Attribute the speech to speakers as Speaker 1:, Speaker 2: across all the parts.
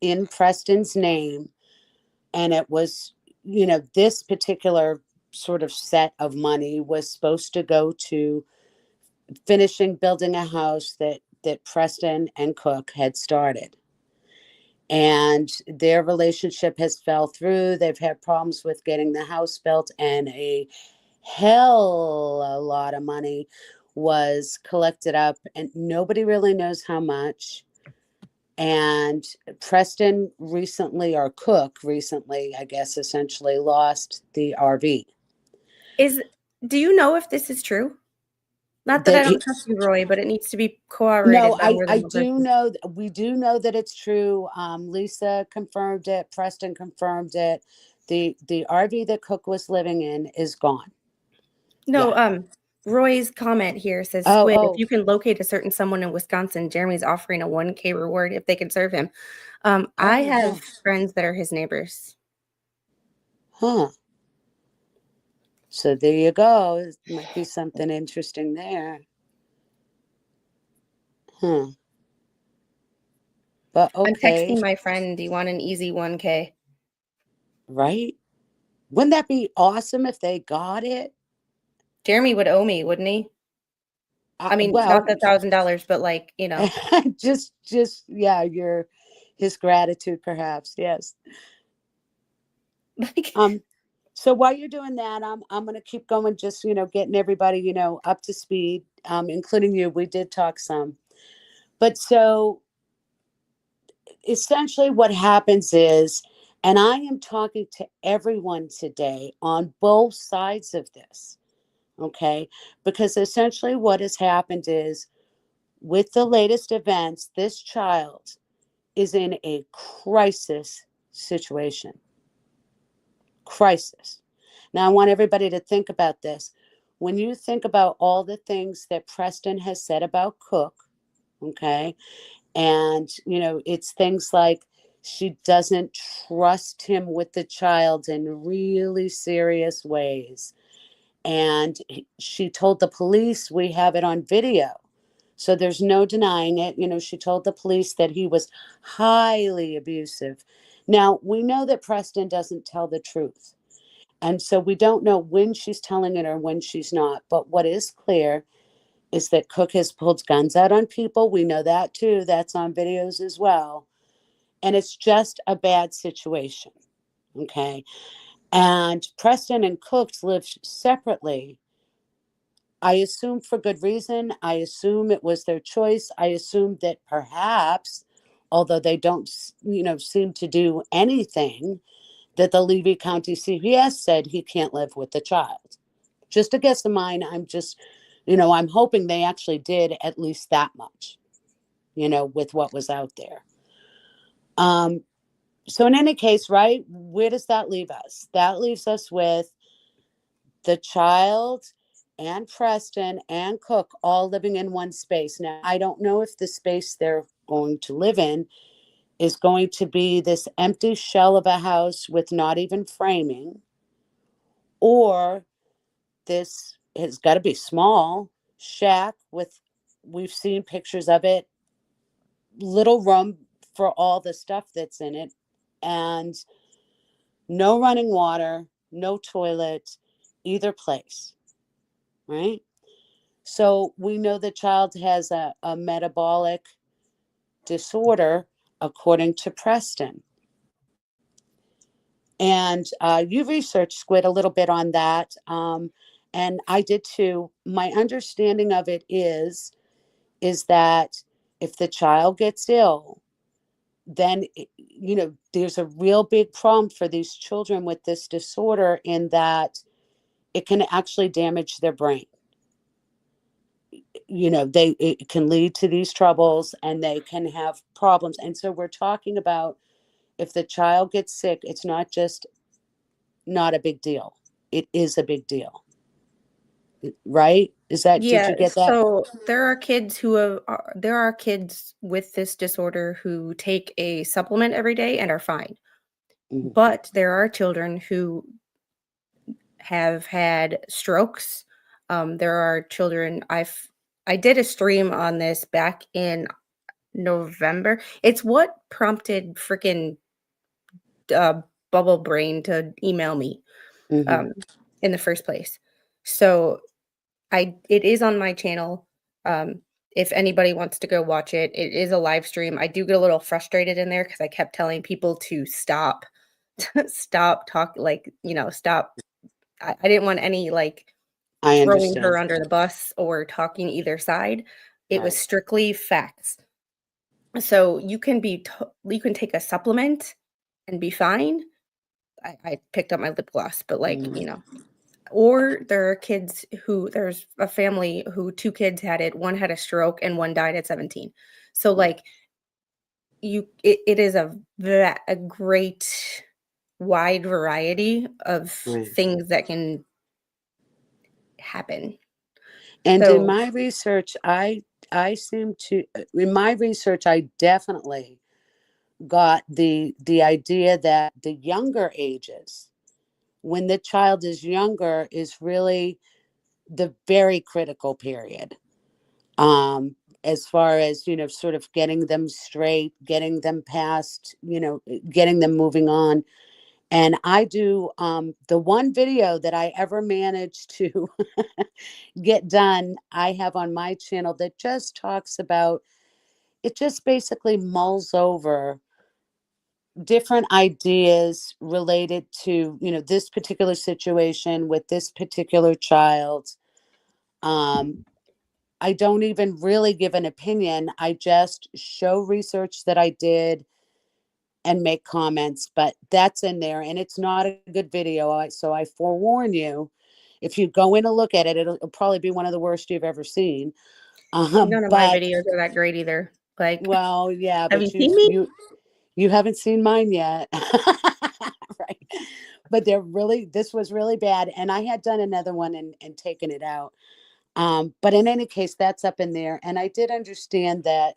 Speaker 1: in Preston's name. And it was, this particular sort of set of money was supposed to go to finishing building a house that Preston and Cook had started. And their relationship has fell through. They've had problems with getting the house built, and a hell a lot of money was collected up, and nobody really knows how much. And Preston recently, or Cook recently, I guess, essentially lost the RV.
Speaker 2: Do you know if this is true? Not that I don't trust you, Roy, but it needs to be corroborated.
Speaker 1: No, I do know. We do know that it's true. Lisa confirmed it. Preston confirmed it. The RV that Cook was living in is gone.
Speaker 2: No, Roy's comment here says, Squid, if you can locate a certain someone in Wisconsin, Jeremy's offering a 1K reward if they can serve him. I have friends that are his neighbors.
Speaker 1: Huh. So there you go. It might be something interesting there. But okay.
Speaker 2: I'm texting my friend, do you want an easy 1K?
Speaker 1: Right? Wouldn't that be awesome if they got it?
Speaker 2: Jeremy would owe me, wouldn't he? I mean, not the $1,000, but like,
Speaker 1: just his gratitude, perhaps. Yes. So while you're doing that, I'm going to keep going, just, getting everybody, up to speed, including you. We did talk some. But so essentially what happens is, and I am talking to everyone today on both sides of this, okay? Because essentially what has happened is, with the latest events, this child is in a crisis situation. Crisis. Now, I want everybody to think about this. When you think about all the things that Preston has said about Cook, okay, and, it's things like she doesn't trust him with the child in really serious ways. And she told the police, we have it on video, so there's no denying it. She told the police that he was highly abusive. Now, we know that Preston doesn't tell the truth. And so we don't know when she's telling it or when she's not. But what is clear is that Cook has pulled guns out on people. We know that too. That's on videos as well. And it's just a bad situation. Okay. And Preston and Cook lived separately. I assume for good reason. I assume it was their choice. I assume that perhaps, although they don't, seem to do anything, that the Levy County CPS said he can't live with the child. Just a guess of mine. I'm just, I'm hoping they actually did at least that much, with what was out there. So in any case, right, where does that leave us? That leaves us with the child and Preston and Cook all living in one space. Now, I don't know if the space they're going to live in is going to be this empty shell of a house with not even framing, or this has got to be small shack with, we've seen pictures of it, little room for all the stuff that's in it, and no running water, no toilet, either place, right? So we know the child has a metabolic disorder, according to Preston. And you researched, Squid, a little bit on that. And I did too. My understanding of it is that if the child gets ill, then, there's a real big problem for these children with this disorder, in that it can actually damage their brain. It can lead to these troubles, and they can have problems. And so we're talking about, if the child gets sick, it's not just not a big deal. It is a big deal. Right? Did you get that?
Speaker 2: So there are kids with this disorder who take a supplement every day and are fine. Mm-hmm. But there are children who have had strokes. There are children, I did a stream on this back in November. It's what prompted freaking Bubble Brain to email me
Speaker 1: Hmm.
Speaker 2: in the first place. So it is on my channel. If anybody wants to go watch it, it is a live stream. I do get a little frustrated in there because I kept telling people to stop, stop talk, like, stop. I didn't want any like
Speaker 1: I
Speaker 2: throwing
Speaker 1: understand.
Speaker 2: her under the bus or talking either side. It was
Speaker 1: Right.
Speaker 2: strictly facts. So you can you can take a supplement and be fine. I picked up my lip gloss, but like,
Speaker 1: Mm.
Speaker 2: or there are kids there's a family who two kids had it, one had a stroke and one died at 17. So
Speaker 1: Yeah.
Speaker 2: like it is a great wide variety of
Speaker 1: Right.
Speaker 2: things that can happen.
Speaker 1: And in
Speaker 2: So
Speaker 1: my research, I seem to in my research I definitely got the idea that the younger ages, when the child is younger, is really the very critical period. As far as, sort of getting them straight, getting them past, getting them moving on. And I do the one video that I ever managed to get done, I have on my channel that just talks about, it just basically mulls over different ideas related to, this particular situation with this particular child. um I don't even really give an opinion. I just show research that I did and make comments, but that's in there and it's not a good video. So I forewarn you, if you go in to look at it, it'll probably be one of the worst you've ever seen.
Speaker 2: none of my
Speaker 1: But
Speaker 2: videos are that great either. Like,
Speaker 1: well, yeah,
Speaker 2: have you
Speaker 1: but you
Speaker 2: seen me?
Speaker 1: you haven't seen mine yet. Right. But this was really bad. And I had done another one and taken it out. But in any case, that's up in there. And I did understand that,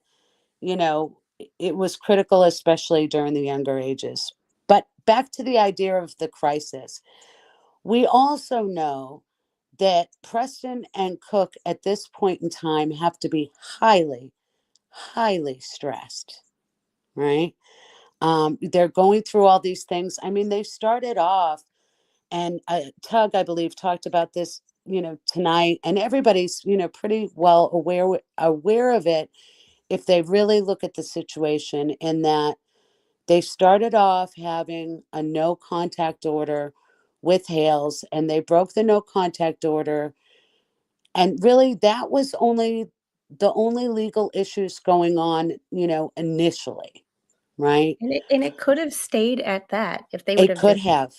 Speaker 1: it was critical, especially during the younger ages. But back to the idea of the crisis. We also know that Preston and Cook at this point in time have to be highly, highly stressed, right? They're going through all these things. I mean, they started off, and Tug, I believe, talked about this, tonight, and everybody's, pretty well aware of it if they really look at the situation, in that they started off having a no contact order with Hales, and they broke the no contact order. And really, that was the only legal issues going on, initially, right?
Speaker 2: And it could have stayed at that if they would
Speaker 1: It
Speaker 2: have
Speaker 1: could
Speaker 2: just,
Speaker 1: have.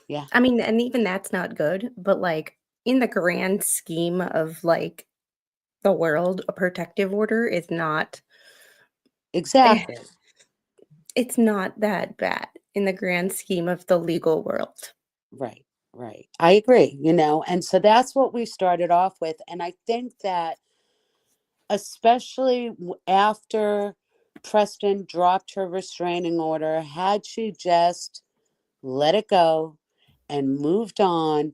Speaker 1: Yeah,
Speaker 2: I mean, and even that's not good, but like in the grand scheme of like the world, a protective order is not eh,
Speaker 1: exactly.
Speaker 2: it's not that bad in the grand scheme of the legal world.
Speaker 1: Right, right. I agree, and so that's what we started off with. And I think that, especially after Preston dropped her restraining order, had she just let it go and moved on,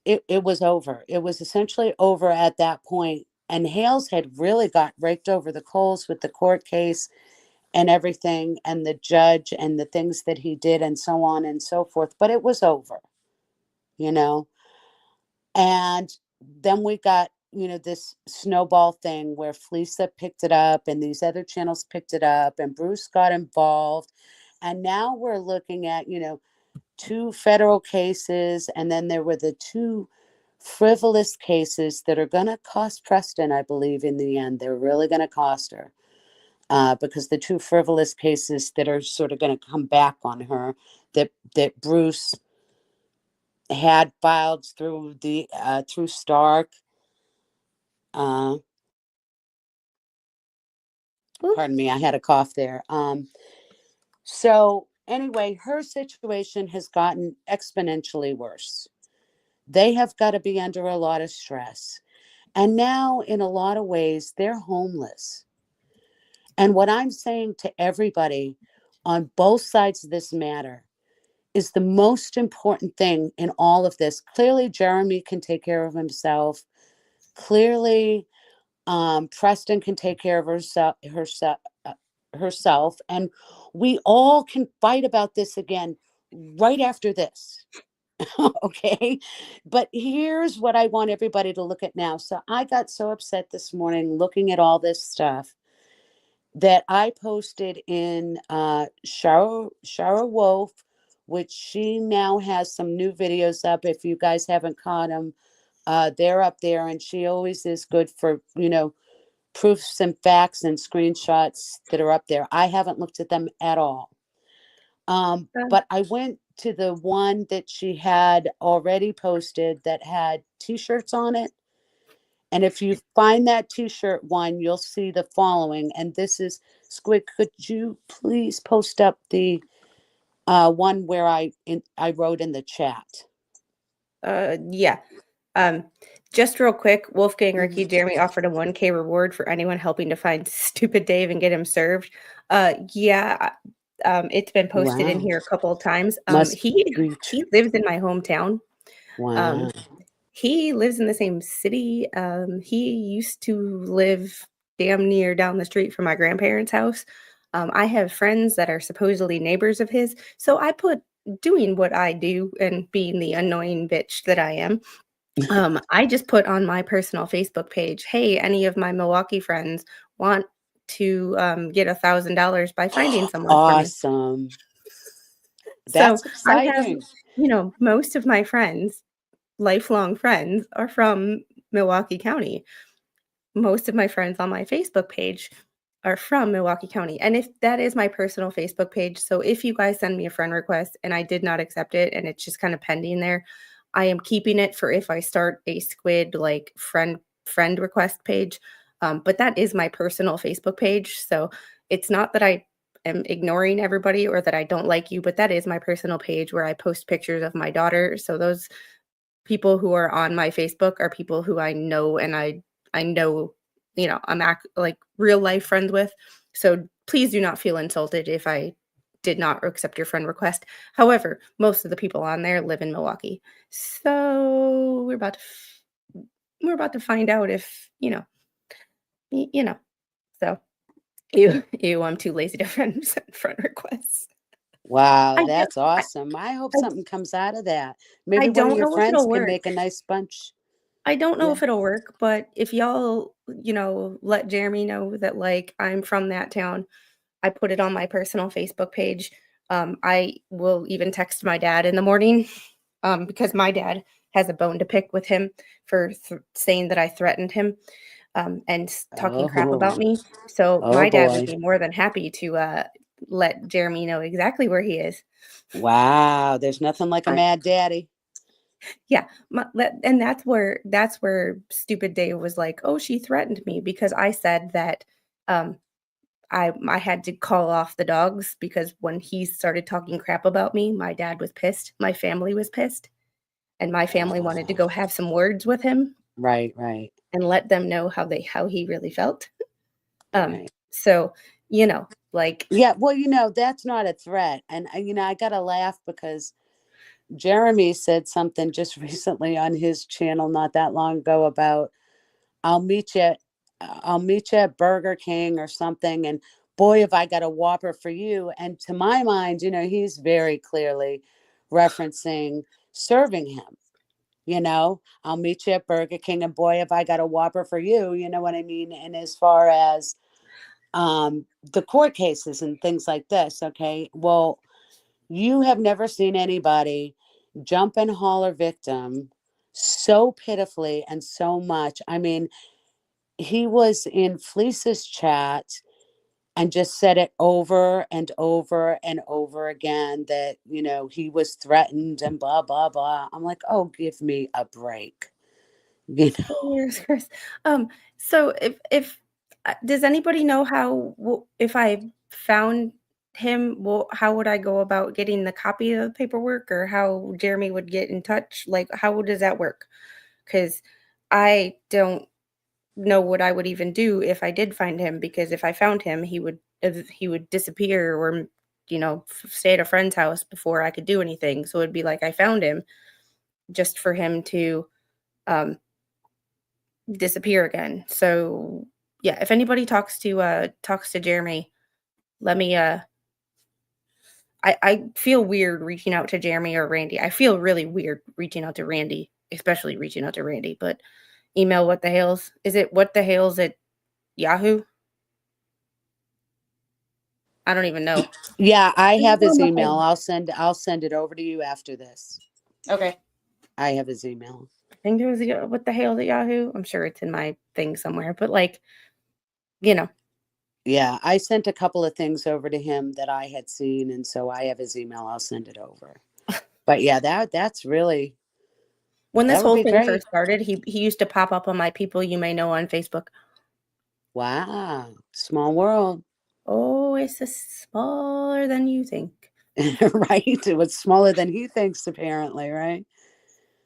Speaker 1: it was over. It was essentially over at that point. And Hales had really got raked over the coals with the court case and everything, and the judge and the things that he did, and so on and so forth. But it was over, you know? And then we got, this snowball thing where Fleasa picked it up and these other channels picked it up and Bruce got involved. And now we're looking at, two federal cases. And then there were the two frivolous cases that are going to cost Preston, I believe, in the end. They're really going to cost her. Because the two frivolous cases that are sort of going to come back on her, that Bruce had filed through Stark. Uh,
Speaker 2: Ooh,
Speaker 1: Pardon me, I had a cough there. So anyway, her situation has gotten exponentially worse. They have got to be under a lot of stress, and now in a lot of ways they're homeless. And what I'm saying to everybody on both sides of this matter is the most important thing in all of this. Clearly, Jeremy can take care of himself. Clearly, Preston can take care of herself, and we all can fight about this again right after this. Okay. But here's what I want everybody to look at now. So I got so upset this morning looking at all this stuff that I posted in Shara Wolf, which she now has some new videos up. If you guys haven't caught them, they're up there, and she always is good for, proofs and facts and screenshots that are up there. I haven't looked at them at all. But I went to the one that she had already posted that had t-shirts on it. And if you find that t-shirt one, you'll see the following. And this is Squid. Could you please post up the one where I wrote in the chat?
Speaker 2: Yeah. Just real quick, Wolfgang, Ricky,
Speaker 1: Mhm.
Speaker 2: Jeremy offered a 1K reward for anyone helping to find Stupid Dave and get him served. Yeah, it's been posted in
Speaker 1: Wow.
Speaker 2: here a couple of times.
Speaker 1: Must
Speaker 2: He
Speaker 1: be
Speaker 2: lives in my hometown.
Speaker 1: wow.
Speaker 2: He lives in the same city. He used to live damn near down the street from my grandparents' house. I have friends that are supposedly neighbors of his. So I put doing what I do and being the annoying bitch that I am. I just put on my personal Facebook page, hey, any of my Milwaukee friends want to get $1,000 by finding someone for me.
Speaker 1: Awesome.
Speaker 2: So
Speaker 1: That's
Speaker 2: I have,
Speaker 1: exciting.
Speaker 2: most of my friends, lifelong friends, are from Milwaukee County. Most of my friends on my Facebook page are from Milwaukee County. And if that is my personal Facebook page, so if you guys send me a friend request and I did not accept it and it's just kind of pending there, I am keeping it for if I start a Squid like friend request page. But that is my personal Facebook page. So it's not that I am ignoring everybody or that I don't like you, but that is my personal page where I post pictures of my daughter. So those people who are on my Facebook are people who I know and I know, I'm like real life friends with. So please do not feel insulted if I did not accept your friend request. However, most of the people on there live in Milwaukee. So we're about to find out if, so I'm too lazy to send friend requests.
Speaker 1: Wow,
Speaker 2: I do,
Speaker 1: that's awesome. I hope
Speaker 2: I,
Speaker 1: something comes out of that.
Speaker 2: I
Speaker 1: Maybe one of
Speaker 2: don't
Speaker 1: your
Speaker 2: know if
Speaker 1: friends
Speaker 2: it'll
Speaker 1: can
Speaker 2: work.
Speaker 1: make a nice bunch.
Speaker 2: I don't know
Speaker 1: Yeah.
Speaker 2: if it'll work, but if y'all, let Jeremy know that like I'm from that town, I put it on my personal Facebook page. I will even text my dad in the morning because my dad has a bone to pick with him for saying that I threatened him and talking crap
Speaker 1: Oh,
Speaker 2: about me. So
Speaker 1: oh
Speaker 2: my dad would
Speaker 1: boy.
Speaker 2: be more than happy to let Jeremy know exactly where he is.
Speaker 1: Wow, there's nothing like a
Speaker 2: But
Speaker 1: mad daddy.
Speaker 2: yeah, and that's where Stupid Dave was like, "Oh, she threatened me," because I said that um, I had to call off the dogs because when he started talking crap about me, my dad was pissed, my family was pissed, and my family wanted to
Speaker 1: Oh,
Speaker 2: go have some words with him
Speaker 1: right, right,
Speaker 2: and let them know how he really felt.
Speaker 1: right.
Speaker 2: So like
Speaker 1: Yeah, well, that's not a threat. And I gotta laugh because Jeremy said something just recently on his channel not that long ago about I'll meet you I'll meet you at Burger King or something, and boy, have I got a Whopper for you. And to my mind, he's very clearly referencing serving him. I'll meet you at Burger King, and boy, have I got a Whopper for you. You know what I mean? And as far as the court cases and things like this, okay, well, you have never seen anybody jump and holler victim so pitifully and so much. I mean, he was in Fleasa's chat and just said it over and over and over again that, he was threatened and blah, blah, blah. I'm like, oh, give me a break. You know,
Speaker 2: Fingers crossed. So if does anybody know how if I found him, well, how would I go about getting the copy of the paperwork, or how Jeremy would get in touch? Like, how does that work? Because I don't know what I would even do if I did find him. Because if I found him, he would disappear or stay at a friend's house before I could do anything. So it'd be like I found him just for him to um disappear again. So yeah, if anybody talks to Jeremy, let me I feel weird reaching out to Jeremy or Randy. I feel really weird reaching out to Randy, especially reaching out to Randy, but email what the hales. Is it what the hales at Yahoo? I don't even know.
Speaker 1: Yeah, I have his
Speaker 2: on the
Speaker 1: email.
Speaker 2: phone.
Speaker 1: I'll send it over to you after this.
Speaker 2: Okay.
Speaker 1: I have his email.
Speaker 2: I think it was what the hales at Yahoo. I'm sure it's in my thing somewhere, but like, you know.
Speaker 1: Yeah, I sent a couple of things over to him that I had seen, and so I have his email. I'll send it over. But yeah, that's really,
Speaker 2: When this
Speaker 1: that would
Speaker 2: whole
Speaker 1: be
Speaker 2: thing
Speaker 1: great.
Speaker 2: first started, he used to pop up on my people you may know on Facebook.
Speaker 1: Wow, small world.
Speaker 2: Oh, it's a smaller than you think.
Speaker 1: Right? It was smaller than he thinks, apparently, right?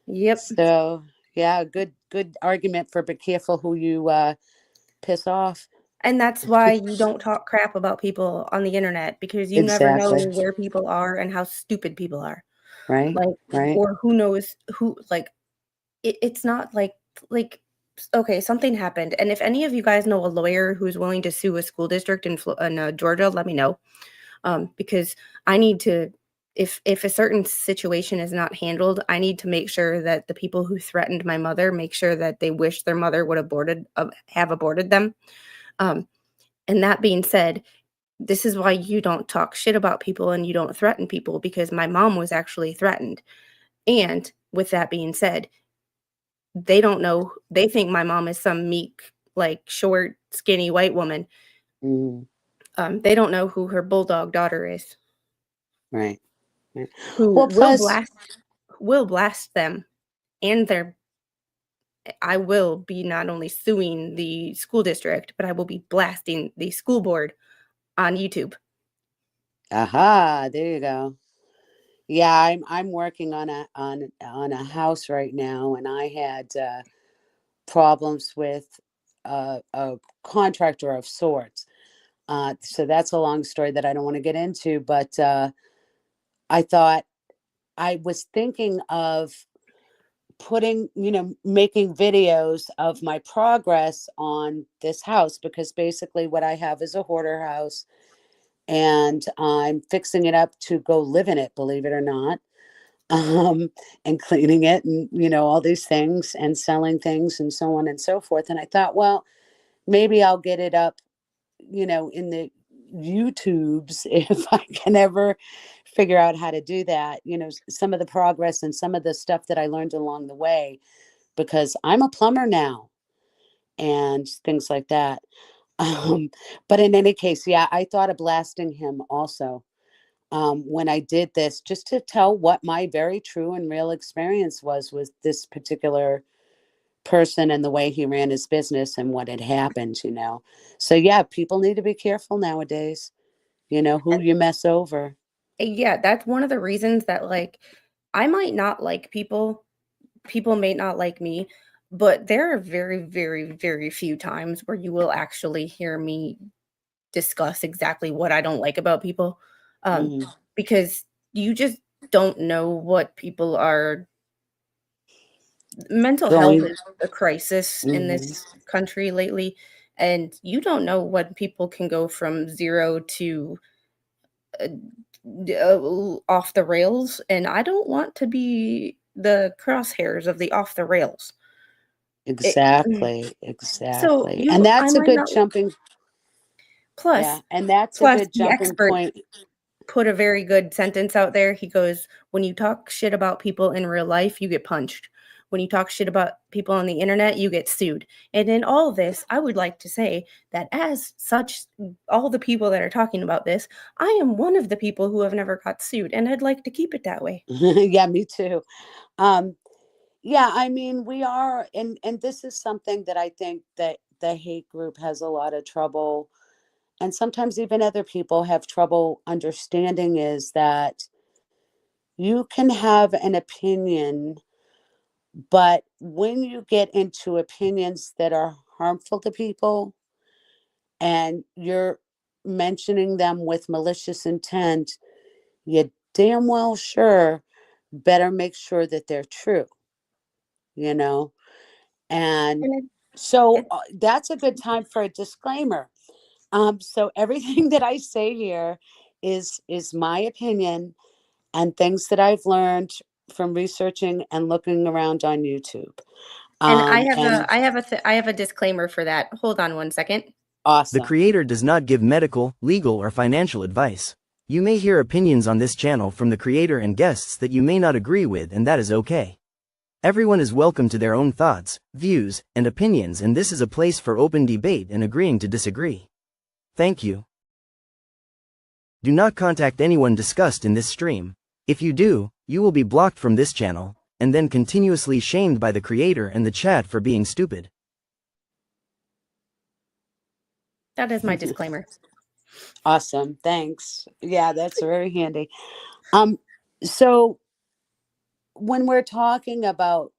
Speaker 2: Yep.
Speaker 1: So yeah, good argument for be careful who you piss off.
Speaker 2: And that's why you don't talk crap about people on the internet, because you never know
Speaker 1: Exactly.
Speaker 2: where people are and how stupid people are.
Speaker 1: Right.
Speaker 2: Like,
Speaker 1: Right.
Speaker 2: or who knows who, like, it's not like, okay, something happened. And if any of you guys know a lawyer who's willing to sue a school district in Georgia, let me know. Because I need to, if a certain situation is not handled, I need to make sure that the people who threatened my mother make sure that they wish their mother would have aborted them. And that being said, this is why you don't talk shit about people and you don't threaten people, because my mom was actually threatened. And with that being said, they don't know, they think my mom is some meek, like short, skinny white woman.
Speaker 1: Mm.
Speaker 2: They don't know who her bulldog daughter is.
Speaker 1: Right. Right.
Speaker 2: Who
Speaker 1: Well, plus,
Speaker 2: will blast them, and I will be not only suing the school district, but I will be blasting the school board on YouTube.
Speaker 1: aha, there you go. Yeah, I'm working on a house right now, and I had problems with a contractor of sorts. So that's a long story that I don't want to get into, but I thought, I was thinking of making videos of my progress on this house, because basically what I have is a hoarder house, and I'm fixing it up to go live in it, believe it or not. And cleaning it, and all these things, and selling things, and so on and so forth. And I thought, well, maybe I'll get it up, in the YouTubes if I can ever figure out how to do that, some of the progress and some of the stuff that I learned along the way, because I'm a plumber now and things like that. But in any case, yeah, I thought of blasting him also, when I did this, just to tell what my very true and real experience was with this particular person and the way he ran his business and what had happened. So yeah, people need to be careful nowadays, who you mess over.
Speaker 2: Yeah, that's one of the reasons that, like, I might not like people may not like me, but there are very, very, very few times where you will actually hear me discuss exactly what I don't like about people,
Speaker 1: Mm,
Speaker 2: because you just don't know what people are. Mental health
Speaker 1: going.
Speaker 2: is a crisis in
Speaker 1: Hmm.
Speaker 2: this country lately, and you don't know when people can go from 0 to uh, off the rails, and I don't want to be the crosshairs of the off the rails.
Speaker 1: Exactly,
Speaker 2: So
Speaker 1: exactly. And
Speaker 2: I
Speaker 1: that's a
Speaker 2: might
Speaker 1: good
Speaker 2: not.
Speaker 1: jumping. Yeah,
Speaker 2: Plus,
Speaker 1: and that's a good
Speaker 2: the
Speaker 1: jumping
Speaker 2: expert
Speaker 1: point.
Speaker 2: put a very good sentence out there. He goes, "When you talk shit about people in real life, you get punched. When you talk shit about people on the internet, you get sued." And in all this, I would like to say that as such, all the people that are talking about this, I am one of the people who have never got sued, and I'd like to keep it that way.
Speaker 1: Yeah, me too. Um, yeah, I mean, we are, and this is something that I think that the hate group has a lot of trouble, and sometimes even other people have trouble understanding, is that you can have an opinion, but when you get into opinions that are harmful to people, and you're mentioning them with malicious intent, you damn well sure better make sure that they're true, you know? And
Speaker 2: And
Speaker 1: So that's a good time for a disclaimer. So everything that I say here is my opinion and things that I've learned from researching and looking around on YouTube.
Speaker 2: And
Speaker 1: And
Speaker 2: I have a disclaimer for that. Hold on one second.
Speaker 3: The
Speaker 1: awesome.
Speaker 3: creator does not give medical, legal, or financial advice. You may hear opinions on this channel from the creator and guests that you may not agree with, and that is okay. Everyone is welcome to their own thoughts, views, and opinions, and this is a place for open debate and agreeing to disagree. Thank you. Do not contact anyone discussed in this stream. If you do, you will be blocked from this channel, and then continuously shamed by the creator and the chat for being stupid.
Speaker 2: That is my disclaimer.
Speaker 1: Awesome. Thanks. Yeah, that's very handy. So when we're talking about,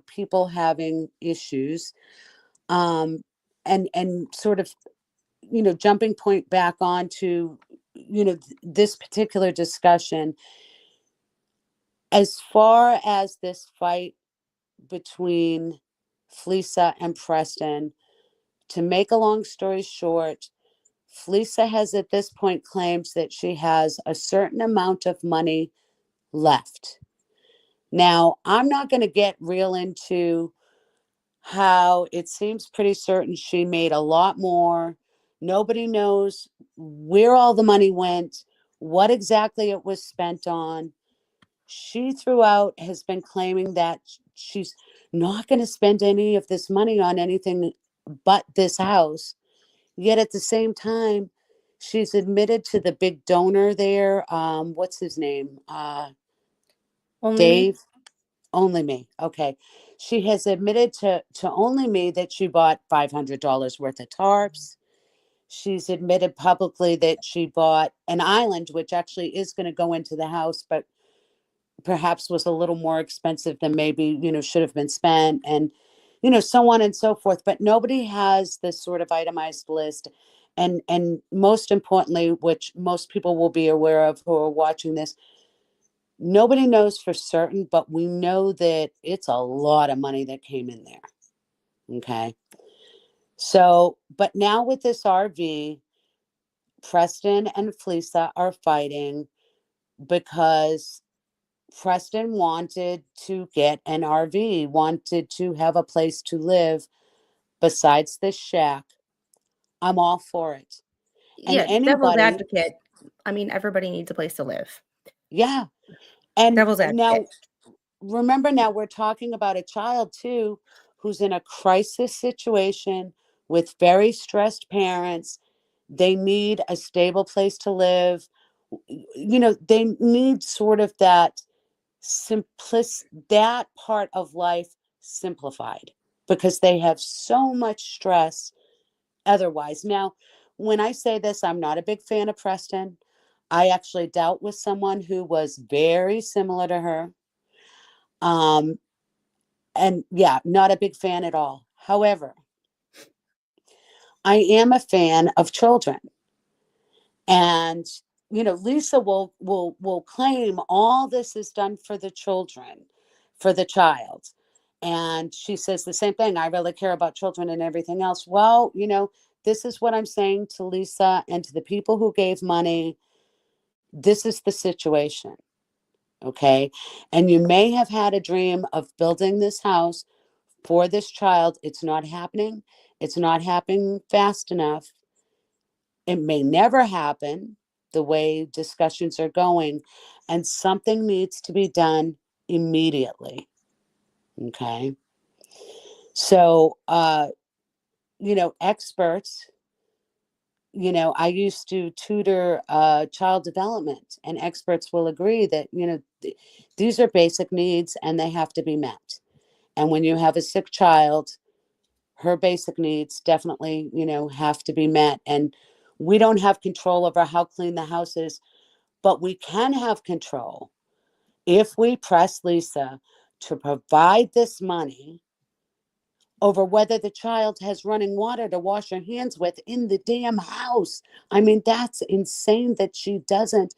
Speaker 1: people having issues, and sort of, jumping point back onto, this particular discussion, as far as this fight between Fleasa and Preston, to make a long story short, Fleasa has at this point claims that she has a certain amount of money left. Now, I'm not going to get real into how it seems pretty certain she made a lot more. Nobody knows where all the money went, what exactly it was spent on. She throughout has been claiming that she's not going to spend any of this money on anything but this house. Yet at the same time, she's admitted to the big donor there. What's his name?
Speaker 2: Only me.
Speaker 1: Dave. Only Me. Okay. She has admitted to Only Me that she bought $500 worth of tarps. She's admitted publicly that she bought an island, which actually is going to go into the house, but perhaps was a little more expensive than maybe, should have been spent, and, so on and so forth. But nobody has this sort of itemized list. And most importantly, which most people will be aware of who are watching this, nobody knows for certain, but we know that it's a lot of money that came in there. Okay. So, but now with this RV, Preston and Fleasa are fighting because Preston wanted to get an RV, wanted to have a place to live besides this shack. I'm all for it. And
Speaker 2: Yeah, devil's
Speaker 1: anybody,
Speaker 2: advocate. I mean, everybody needs a place to live.
Speaker 1: yeah. And
Speaker 2: Devil's
Speaker 1: now,
Speaker 2: advocate.
Speaker 1: remember, now we're talking about a child too, who's in a crisis situation with very stressed parents. They need a stable place to live. They need sort of that that part of life simplified, because they have so much stress otherwise. Now, when I say this, I'm not a big fan of Preston. I actually dealt with someone who was very similar to her. And yeah, not a big fan at all. However, I am a fan of children. And Lisa will claim all this is done for the children, for the child. And she says the same thing. I really care about children and everything else. Well, this is what I'm saying to Lisa and to the people who gave money. This is the situation. Okay. And you may have had a dream of building this house for this child. It's not happening. It's not happening fast enough. It may never happen the way discussions are going, and something needs to be done immediately. Okay. So, experts, I used to tutor child development, and experts will agree that, these are basic needs and they have to be met. And when you have a sick child, her basic needs definitely, have to be met. And we don't have control over how clean the house is, but we can have control if we press Lisa to provide this money over whether the child has running water to wash her hands with in the damn house. I mean, that's insane that she doesn't,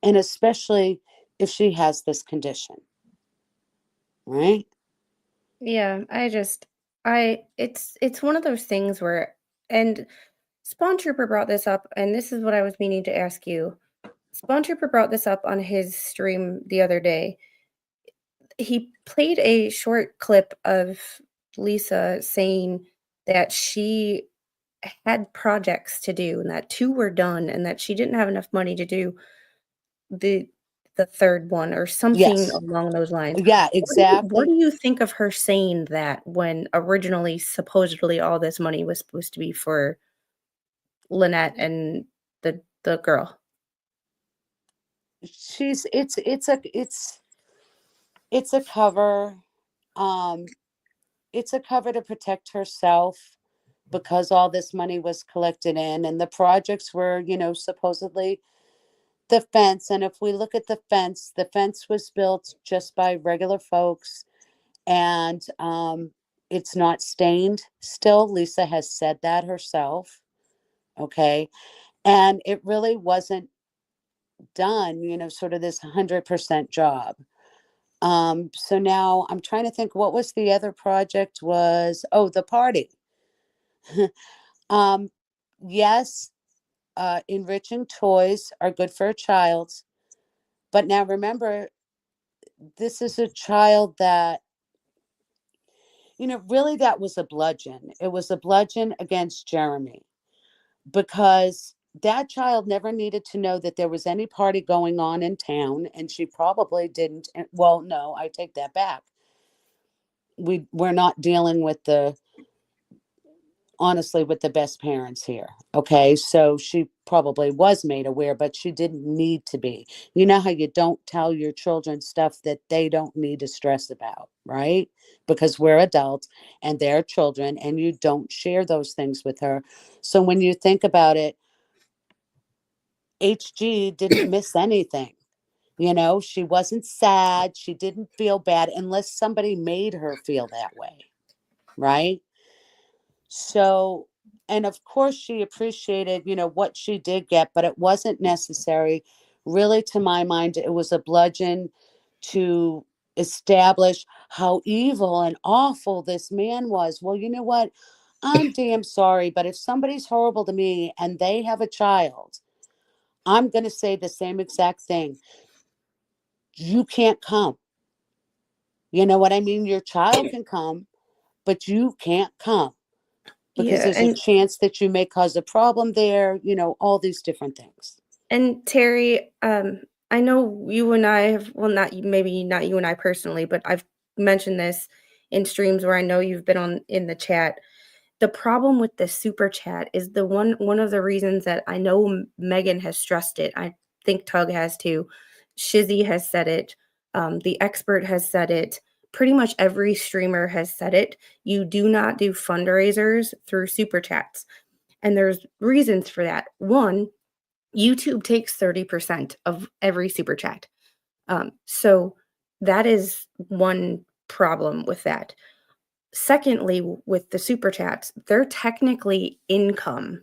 Speaker 1: and especially if she has this condition, right?
Speaker 2: Yeah, It's one of those things where, and Spawn Trooper brought this up, and this is what I was meaning to ask you. Spawn Trooper brought this up on his stream the other day. He played a short clip of Fleasa saying that she had projects to do and that 2 were done and that she didn't have enough money to do the the 3rd one or something
Speaker 1: Yes.
Speaker 2: along those lines.
Speaker 1: Yeah,
Speaker 2: What
Speaker 1: exactly.
Speaker 2: do you think of her saying that when originally, supposedly, all this money was supposed to be for Lynette and the girl?
Speaker 1: She's it's a cover. Um, it's a cover to protect herself because all this money was collected in, and the projects were, supposedly the fence. And if we look at the fence was built just by regular folks, and it's not stained still. Lisa has said that herself. Okay. And it really wasn't done, sort of this 100% job. So now I'm trying to think, what was the other project was, oh, the party. um, yes, enriching toys are good for a child. But now remember, this is a child that, really that was a bludgeon. It was a bludgeon against Jeremy because that child never needed to know that there was any party going on in town, and she probably didn't. Well, no, I take that back. We're not dealing with honestly with the best parents here. Okay, so she probably was made aware, but she didn't need to be. You know how you don't tell your children stuff that they don't need to stress about, right? Because we're adults and they're children, and you don't share those things with her. So when you think about it, HG didn't miss anything. She wasn't sad. She didn't feel bad unless somebody made her feel that way, right? So, and of course, she appreciated, what she did get, but it wasn't necessary. Really, to my mind, it was a bludgeon to establish how evil and awful this man was. Well, you know what? I'm damn sorry, but if somebody's horrible to me and they have a child, I'm going to say the same exact thing. You can't come. You know what I mean? Your child can come, but you can't come because
Speaker 2: Yeah,
Speaker 1: there's a chance that you may cause a problem there, all these different things.
Speaker 2: and Terry, I know you and I have, well, maybe not you and I personally, but I've mentioned this in streams where I know you've been on in the chat. The problem with the super chat is one of the reasons that I know Megan has stressed it. I think Tug has too. Shizzy has said it. The expert has said it. Pretty much every streamer has said it. You do not do fundraisers through super chats. And there's reasons for that. One, YouTube takes 30% of every super chat. So that is one problem with that. Secondly, with the super chats, they're technically income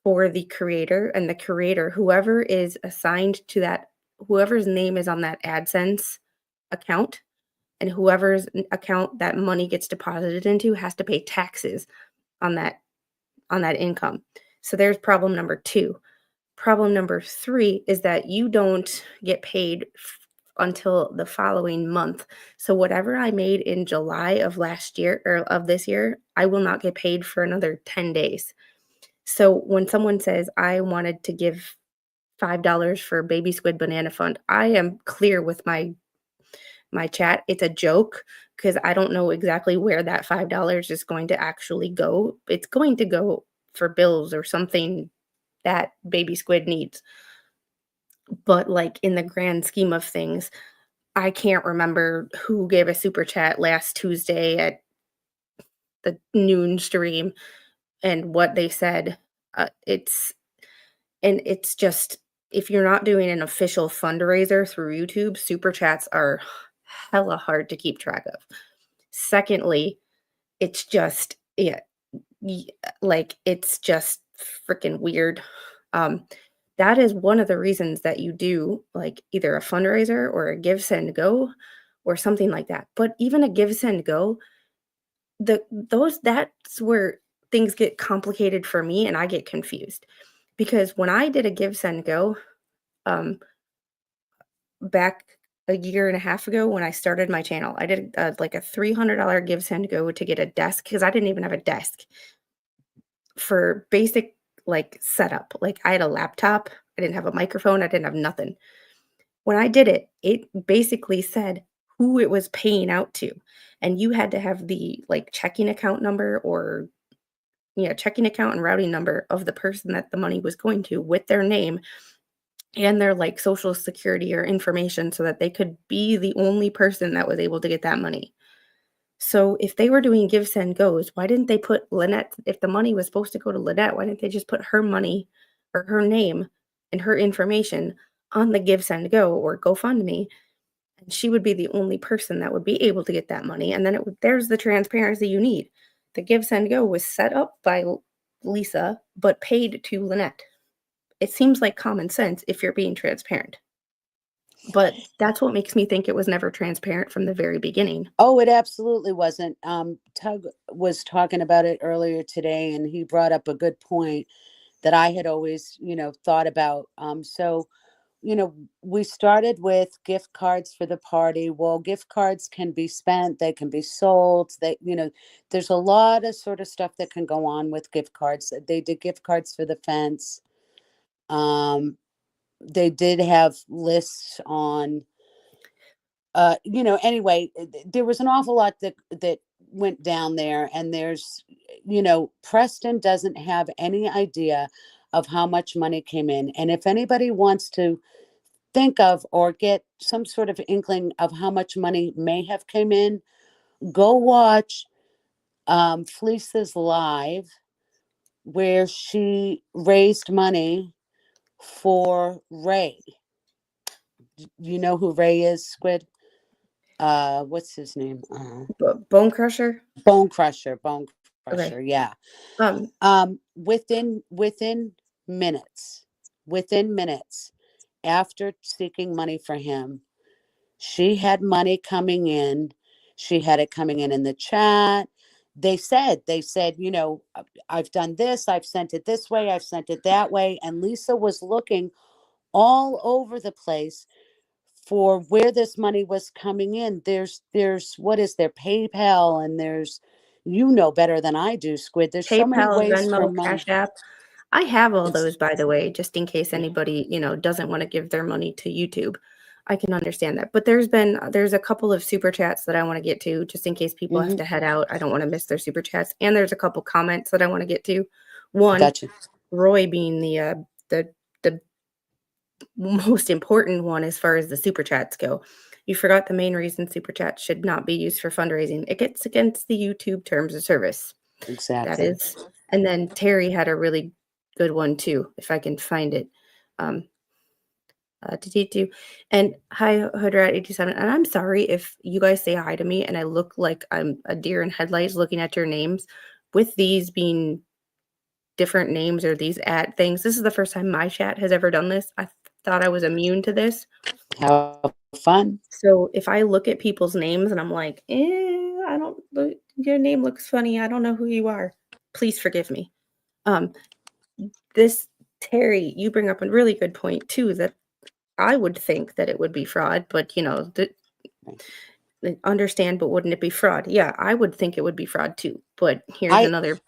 Speaker 2: for the creator, and the creator, whoever is assigned to that, whoever's name is on that AdSense account, and whoever's account that money gets deposited into has to pay taxes on that income. So there's problem number 2. Problem number 3 is that you don't get paid until the following month. So whatever I made in July of last year or of this year, I will not get paid for another 10 days. So when someone says I wanted to give $5 for Baby Squid Banana Fund, I am clear with my chat. It's a joke because I don't know exactly where that $5 is going to actually go. It's going to go for bills or something that Baby Squid needs. But like in the grand scheme of things, I can't remember who gave a super chat last Tuesday at the noon stream and what they said. It's just, if you're not doing an official fundraiser through YouTube, super chats are hella hard to keep track of. Secondly, it's just, yeah, like it's just freaking weird. That is one of the reasons that you do like either a fundraiser or a give, send, go or something like that. But even a give, send, go, that's where things get complicated for me and I get confused. Because when I did a Give Send Go, back a year and a half ago when I started my channel, I did like a $300 Give Send Go to get a desk because I didn't even have a desk for basic like setup. Like I had a laptop, I didn't have a microphone, I didn't have nothing. When I did it, it basically said who it was paying out to. And you had to have the like checking account number or checking account and routing number of the person that the money was going to with their name and their like social security or information so that they could be the only person that was able to get that money. So if they were doing Give Send Goes, why didn't they put Lynette, if the money was supposed to go to Lynette, why didn't they just put her money or her name and her information on the Give Send Go or GoFundMe? And she would be the only person that would be able to get that money. And then there's the transparency you need. The Give Send Go was set up by Fleasa, but paid to Lynette. It seems like common sense if you're being transparent. But that's what makes me think it was never transparent from the very beginning.
Speaker 1: Oh, it absolutely wasn't. Tug was talking about it earlier today, and he brought up a good point that I had always, thought about. So, we started with gift cards for the party. Well, gift cards can be spent, they can be sold. There's a lot of sort of stuff that can go on with gift cards. They did gift cards for the fence. They did have lists on, anyway, there was an awful lot that went down there, and there's, Preston doesn't have any idea of how much money came in. And if anybody wants to think of or get some sort of inkling of how much money may have came in, go watch Fleasa's live where she raised money for Ray. You know who Ray is, Squid? What's his name?
Speaker 2: Bone Crusher?
Speaker 1: Bone Crusher.
Speaker 2: Okay.
Speaker 1: Yeah. Within minutes, after seeking money for him, she had money coming in. She had it coming in the chat. They said, I've done this, I've sent it this way, I've sent it that way. And Lisa was looking all over the place for where this money was coming in. There's what is there? PayPal, and there's, better than I do, Squid. There's so many
Speaker 2: PayPal,
Speaker 1: ways for
Speaker 2: Venmo,
Speaker 1: money.
Speaker 2: Cash App. I have all those, by the way, just in case anybody, doesn't want to give their money to YouTube. I can understand that. But there's a couple of super chats that I want to get to just in case people have to head out. I don't want to miss their super chats. And there's a couple comments that I want to get to. One,
Speaker 1: Gotcha.
Speaker 2: Roy being the most important one as far as the super chats go. You forgot the main reason super chats should not be used for fundraising. It gets against the YouTube terms of service.
Speaker 1: Exactly.
Speaker 2: That is. And then Terry had a really good one too, if I can find it. And hi, Hoodrat87. And I'm sorry if you guys say hi to me and I look like I'm a deer in headlights looking at your names. With these being different names or these at things, this is the first time my chat has ever done this. I thought I was immune to this.
Speaker 1: How fun.
Speaker 2: So if I look at people's names and I'm like, your name looks funny, I don't know who you are, please forgive me. This Terry, you bring up a really good point too, that I would think that it would be fraud, but understand, but wouldn't it be fraud? Yeah, I would think it would be fraud too. But here's another.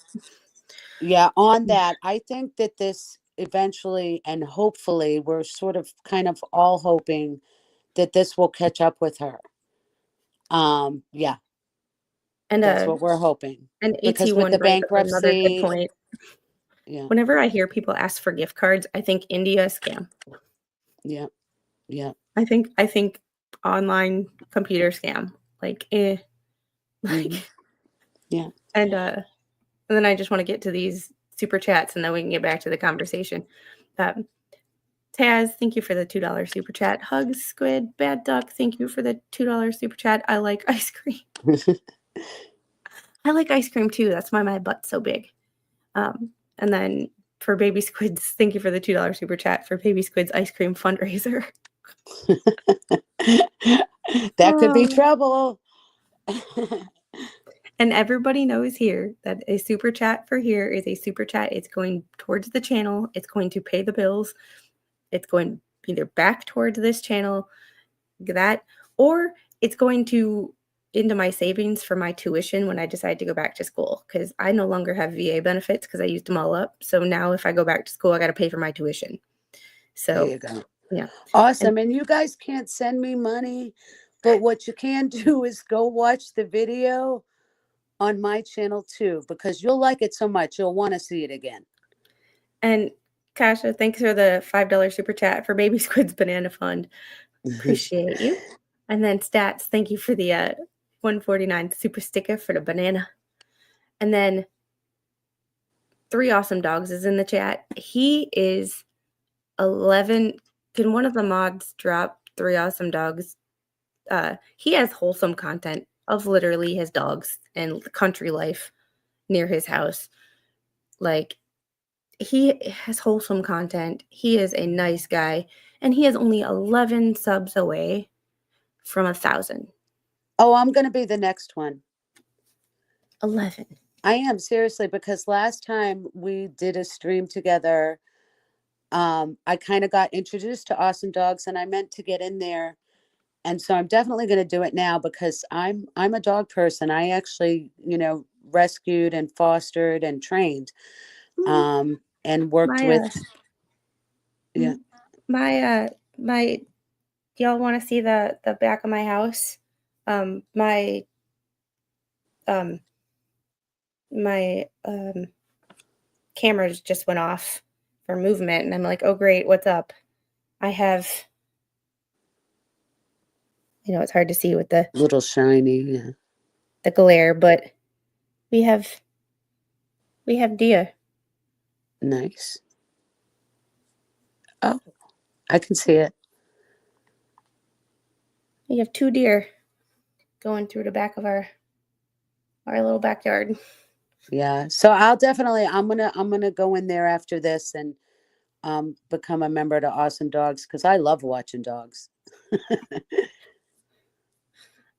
Speaker 1: Yeah, on that, I think that this eventually and hopefully we're sort of kind of all hoping that this will catch up with her. Yeah.
Speaker 2: And
Speaker 1: that's what we're hoping.
Speaker 2: And
Speaker 1: because with the bankruptcy,
Speaker 2: another good point.
Speaker 1: Yeah.
Speaker 2: Whenever I hear people ask for gift cards, I think India scam.
Speaker 1: Yeah. Yeah.
Speaker 2: I think online computer scam. Like,
Speaker 1: Yeah.
Speaker 2: And then I just want to get to these super chats and then we can get back to the conversation. Taz, thank you for the $2 super chat. Hugs, Squid, Bad Duck, thank you for the $2 super chat. I like ice cream. I like ice cream too. That's why my butt's so big. And then for Baby Squids, thank you for the $2 super chat for Baby Squids ice cream fundraiser.
Speaker 1: That could be trouble.
Speaker 2: And everybody knows here that a super chat for here is a super chat. It's going towards the channel. It's going to pay the bills. It's going either back towards this channel, that, or it's going to into my savings for my tuition when I decide to go back to school, because I no longer have VA benefits because I used them all up. So now if I go back to school, I got to pay for my tuition.
Speaker 1: There
Speaker 2: So
Speaker 1: you go.
Speaker 2: yeah.
Speaker 1: Awesome. And you guys can't send me money, but what you can do is go watch the video on my channel too, because you'll like it so much you'll want to see it again.
Speaker 2: And Kasha, thanks for the $5 super chat for Baby Squid's Banana Fund. Appreciate you. And then Stats, thank you for the $149 super sticker for the banana. And then 3 Awesome Dogs is in the chat. He is 11. Can one of the mods drop 3 Awesome Dogs? He has wholesome content of literally his dogs and country life near his house. Like, he has wholesome content. He is a nice guy, and he is only 11 subs away from 1,000.
Speaker 1: Oh, I'm going to be the next one.
Speaker 2: 11.
Speaker 1: I am, seriously, because last time we did a stream together, I kind of got introduced to Awesome Dogs, and I meant to get in there. And so I'm definitely going to do it now, because I'm a dog person. I actually, rescued and fostered and trained, and worked with. Yeah.
Speaker 2: My y'all want to see the back of my house? My cameras just went off for movement, and I'm like, oh great, what's up? I have, it's hard to see with the
Speaker 1: Little shiny, yeah.
Speaker 2: The glare, but we have deer.
Speaker 1: Nice. Oh, I can see it.
Speaker 2: We have 2 deer going through the back of our little backyard.
Speaker 1: Yeah. So I'm gonna go in there after this and become a member to Awesome Dogs, because I love watching dogs.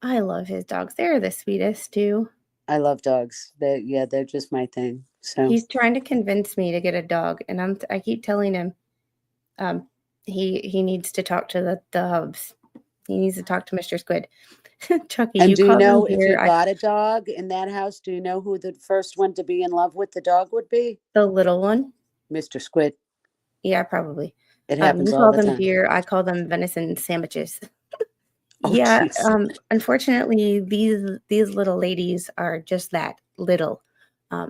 Speaker 2: I love his dogs. They're the sweetest too.
Speaker 1: I love dogs. They're just my thing. So
Speaker 2: he's trying to convince me to get a dog, and I keep telling him he needs to talk to the hubs. He needs to talk to Mr. Squid. Chucky,
Speaker 1: and do you know,
Speaker 2: here,
Speaker 1: if you got a dog in that house, do you know who the first one to be in love with the dog would be?
Speaker 2: The little one?
Speaker 1: Mr. Squid.
Speaker 2: Yeah, probably.
Speaker 1: It happens
Speaker 2: you
Speaker 1: all
Speaker 2: call
Speaker 1: the
Speaker 2: them
Speaker 1: time.
Speaker 2: deer. I call them venison sandwiches.
Speaker 1: Oh,
Speaker 2: yeah.
Speaker 1: geez.
Speaker 2: Unfortunately, these little ladies are just that little.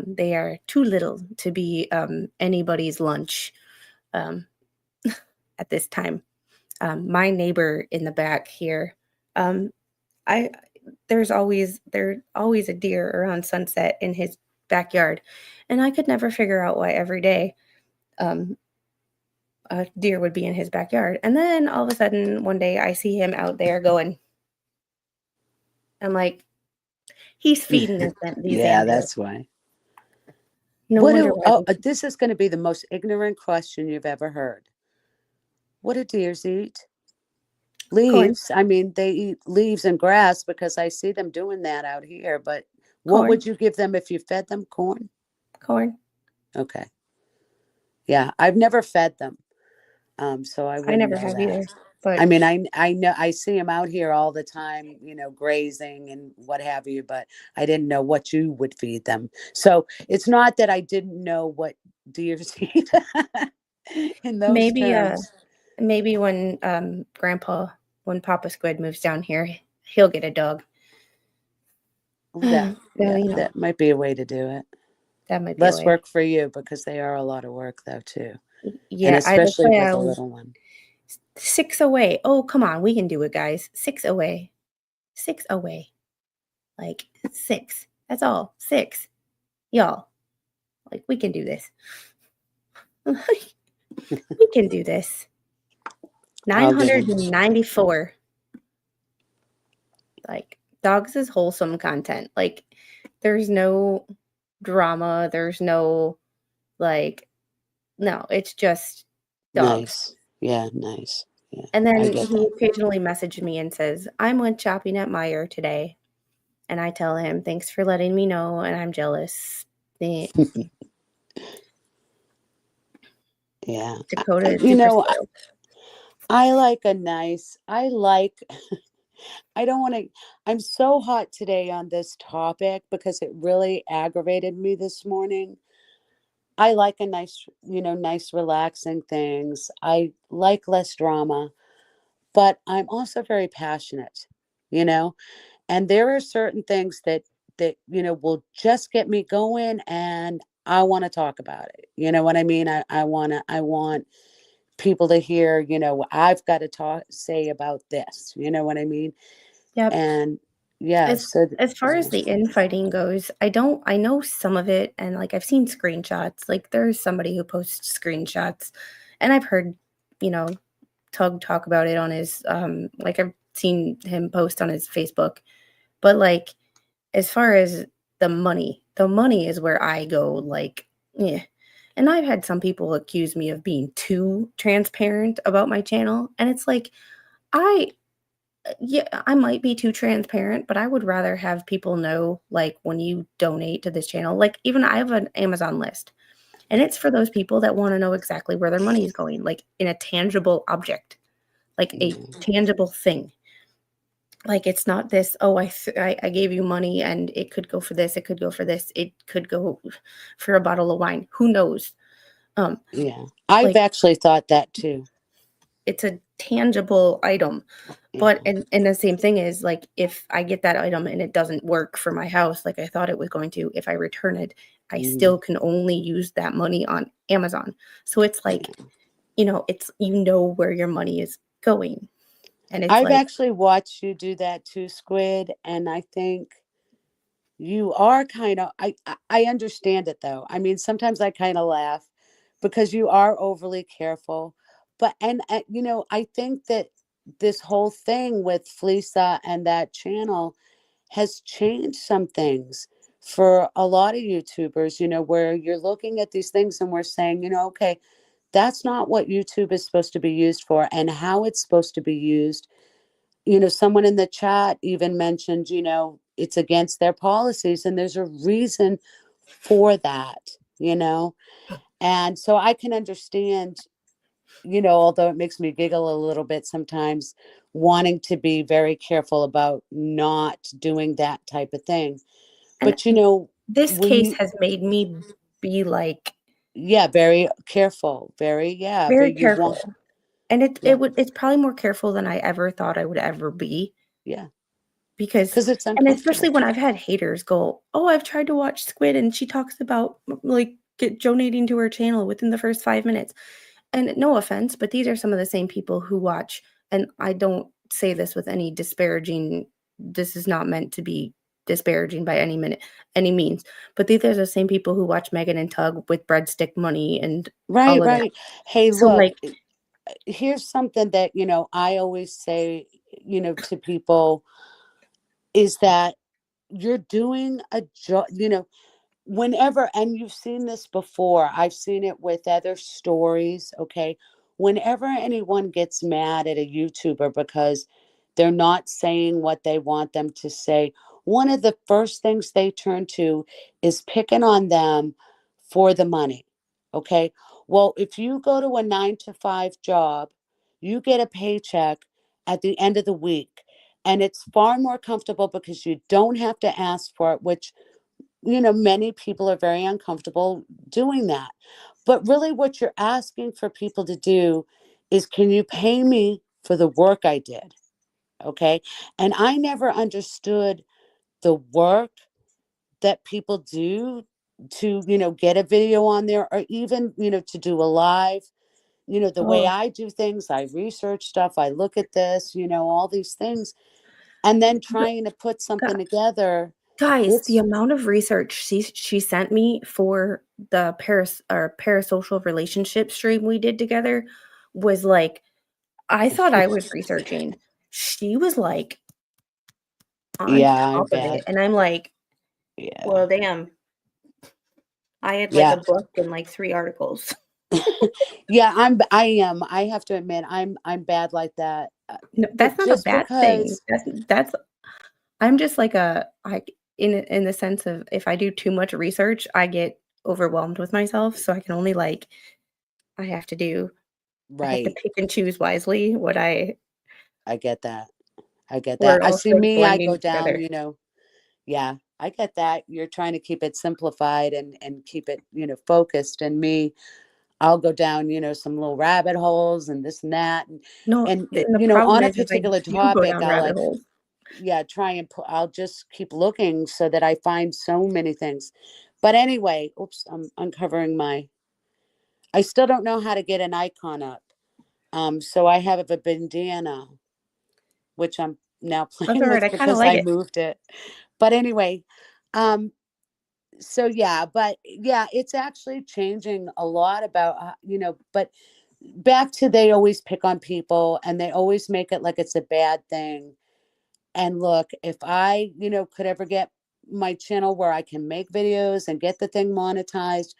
Speaker 2: They are too little to be anybody's lunch at this time. My neighbor in the back here, there's always a deer around sunset in his backyard, and I could never figure out why every day a deer would be in his backyard. And then all of a sudden one day I see him out there going. I'm like, he's feeding these
Speaker 1: yeah,
Speaker 2: animals.
Speaker 1: that's why.
Speaker 2: No wonder why
Speaker 1: this is going to be the most ignorant question you've ever heard. What do deers eat? Leaves.
Speaker 2: Corn.
Speaker 1: I mean, they eat leaves and grass, because I see them doing that out here. But what
Speaker 2: Corn.
Speaker 1: would you give them if you fed them? Corn?
Speaker 2: Corn.
Speaker 1: Okay. Yeah, I've never fed them. So I wouldn't
Speaker 2: never
Speaker 1: know
Speaker 2: have
Speaker 1: that.
Speaker 2: either. But
Speaker 1: I mean, I know, I see them out here all the time, grazing and what have you, but I didn't know what you would feed them. So it's not that I didn't know what deers eat in those terms.
Speaker 2: Maybe when when Papa Squid moves down here, he'll get a dog.
Speaker 1: That might be a way to do it.
Speaker 2: That might be
Speaker 1: less work for you, because they are a lot of work though too.
Speaker 2: Yeah,
Speaker 1: and especially with the little one.
Speaker 2: 6 away. Oh, come on, we can do it, guys. 6 away. 6 away. Like 6. That's all. 6. Y'all. Like, we can do this. We can do this. 994. Like, dogs is wholesome content. Like, there's no drama. There's no, like, no, it's just dogs.
Speaker 1: Nice. Yeah, nice. Yeah.
Speaker 2: And then he occasionally messaged me and says, I'm went shopping at Meijer today. And I tell him, thanks for letting me know, and I'm jealous.
Speaker 1: Yeah.
Speaker 2: Dakota is
Speaker 1: You
Speaker 2: super
Speaker 1: know,
Speaker 2: spoiled.
Speaker 1: I like I don't want to, I'm so hot today on this topic because it really aggravated me this morning. I like a nice relaxing things. I like less drama, but I'm also very passionate, you know, and there are certain things that will just get me going, and I want to talk about it. You know what I mean? I want people to hear, I've got to say about this. You know what I mean?
Speaker 2: Yep.
Speaker 1: And yeah,
Speaker 2: As as far as the infighting goes, I know some of it, and like I've seen screenshots. Like there's somebody who posts screenshots, and I've heard, Tug talk about it on his like I've seen him post on his Facebook. But like as far as the money is where I go like, yeah. And I've had some people accuse me of being too transparent about my channel, and it's like I yeah, I might be too transparent, but I would rather have people know, like, when you donate to this channel, like, even I have an Amazon list, and it's for those people that want to know exactly where their money is going, like in a tangible object, like a tangible thing. Like, it's not this, oh, I gave you money and it could go for this, it could go for this, it could go for a bottle of wine. Who knows?
Speaker 1: Yeah, I've
Speaker 2: Like,
Speaker 1: actually thought that too.
Speaker 2: it's a tangible item. But and the same thing is, like, if I get that item and it doesn't work for my house like I thought it was going to, if I return it, I still can only use that money on Amazon. So it's like, it's where your money is going. And it's
Speaker 1: I've
Speaker 2: like,
Speaker 1: actually watched you do that too, Squid, and I think you are kind of I understand it though. I mean, sometimes I kind of laugh because you are overly careful. But I think that this whole thing with Fleasa and that channel has changed some things for a lot of YouTubers, where you're looking at these things and we're saying, okay, that's not what YouTube is supposed to be used for and how it's supposed to be used. Someone in the chat even mentioned, it's against their policies, and there's a reason for that. And so I can understand, although it makes me giggle a little bit sometimes, wanting to be very careful about not doing that type of thing.
Speaker 2: and
Speaker 1: But,
Speaker 2: this
Speaker 1: when
Speaker 2: case
Speaker 1: you,
Speaker 2: has made me be like
Speaker 1: yeah, very careful,
Speaker 2: very
Speaker 1: you want,
Speaker 2: careful. And
Speaker 1: yeah,
Speaker 2: it's probably more careful than I ever thought I would ever be.
Speaker 1: yeah,
Speaker 2: Because
Speaker 1: because it's
Speaker 2: and especially
Speaker 1: uncomfortable.
Speaker 2: when I've had haters go, "Oh, I've tried to watch Squid and she talks about, like, donating to her channel within the first 5 minutes." And no offense, but these are some of the same people who watch, and I don't say this with any disparaging, this is not meant to be disparaging by any means, but these are the same people who watch Megan and Tug with breadstick money and all of that.
Speaker 1: Right. Hey,
Speaker 2: So,
Speaker 1: look,
Speaker 2: like,
Speaker 1: here's something that, I always say, to people is that you're doing a job, whenever, and you've seen this before, I've seen it with other stories, okay? Whenever anyone gets mad at a YouTuber because they're not saying what they want them to say, one of the first things they turn to is picking on them for the money, okay? Well, if you go to a 9 to 5 job, you get a paycheck at the end of the week, and it's far more comfortable because you don't have to ask for it, which many people are very uncomfortable doing that. But really, what you're asking for people to do is, can you pay me for the work I did? Okay. And I never understood the work that people do to, get a video on there, or even, to do a live. The way
Speaker 2: oh,
Speaker 1: I do things, I research stuff, I look at this, all these things, and then trying to put something together.
Speaker 2: guys, the
Speaker 1: It's,
Speaker 2: amount of research she sent me for the parasocial relationship stream we did together was like, I thought I was researching. She was like on
Speaker 1: yeah, I
Speaker 2: top of it.
Speaker 1: bet.
Speaker 2: And I'm like,
Speaker 1: Yeah.
Speaker 2: well, damn. I had like
Speaker 1: Yeah.
Speaker 2: a book and like 3 articles.
Speaker 1: Yeah, I have to admit, I'm bad like that.
Speaker 2: No, that's not a
Speaker 1: Just
Speaker 2: bad thing.
Speaker 1: because,
Speaker 2: That's I'm just like in the sense of if I do too much research, I get overwhelmed with myself. So I can only I have to
Speaker 1: Right.
Speaker 2: pick and choose wisely what
Speaker 1: I get that. I get
Speaker 2: where
Speaker 1: that.
Speaker 2: it
Speaker 1: I
Speaker 2: all
Speaker 1: see
Speaker 2: starts
Speaker 1: me, I go
Speaker 2: blending
Speaker 1: down,
Speaker 2: together.
Speaker 1: yeah, I get that. You're trying to keep it simplified and keep it, focused. And me, I'll go down, some little rabbit holes and this and that.
Speaker 2: No,
Speaker 1: And
Speaker 2: and the problem
Speaker 1: on a
Speaker 2: is I
Speaker 1: particular
Speaker 2: do go
Speaker 1: topic,
Speaker 2: down
Speaker 1: I'll
Speaker 2: rabbit holes.
Speaker 1: try and I'll just keep looking so that I find so many things. But anyway, oops, I'm uncovering I still don't know how to get an icon up. So I have a bandana, which I'm now
Speaker 2: That's
Speaker 1: playing
Speaker 2: all right.
Speaker 1: with
Speaker 2: I kind of
Speaker 1: because
Speaker 2: like
Speaker 1: I
Speaker 2: it.
Speaker 1: moved it. But anyway, um, so yeah, but yeah, it's actually changing a lot about, but back to they always pick on people and they always make it like it's a bad thing. And look, if I, could ever get my channel where I can make videos and get the thing monetized,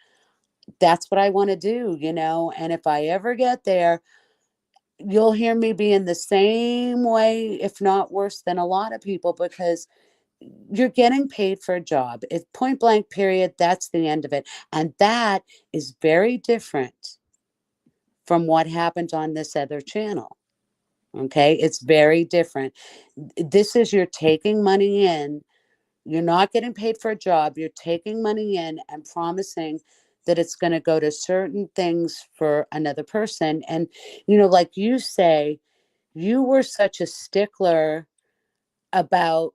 Speaker 1: that's what I want to do, and if I ever get there, you'll hear me being the same way, if not worse than a lot of people, because you're getting paid for a job. It's point blank, period. That's the end of it. And that is very different from what happened on this other channel. Okay. It's very different. This is you're taking money in. You're not getting paid for a job. You're taking money in and promising that it's going to go to certain things for another person. And, like you say, you were such a stickler about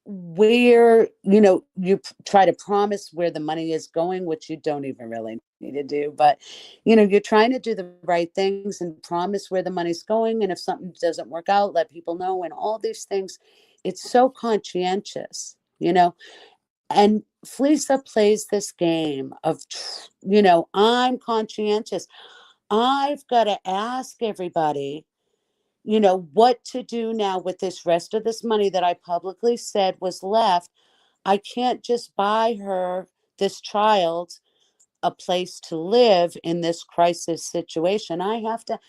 Speaker 1: where you try to promise where the money is going, which you don't even really need to do, but you're trying to do the right things and promise where the money's going, and if something doesn't work out, let people know, and all these things. It's so conscientious, and Fleasa plays this game of I'm conscientious. I've got to ask everybody what to do now with this rest of this money that I publicly said was left. I can't just buy her, this child, a place to live in this crisis situation. I have to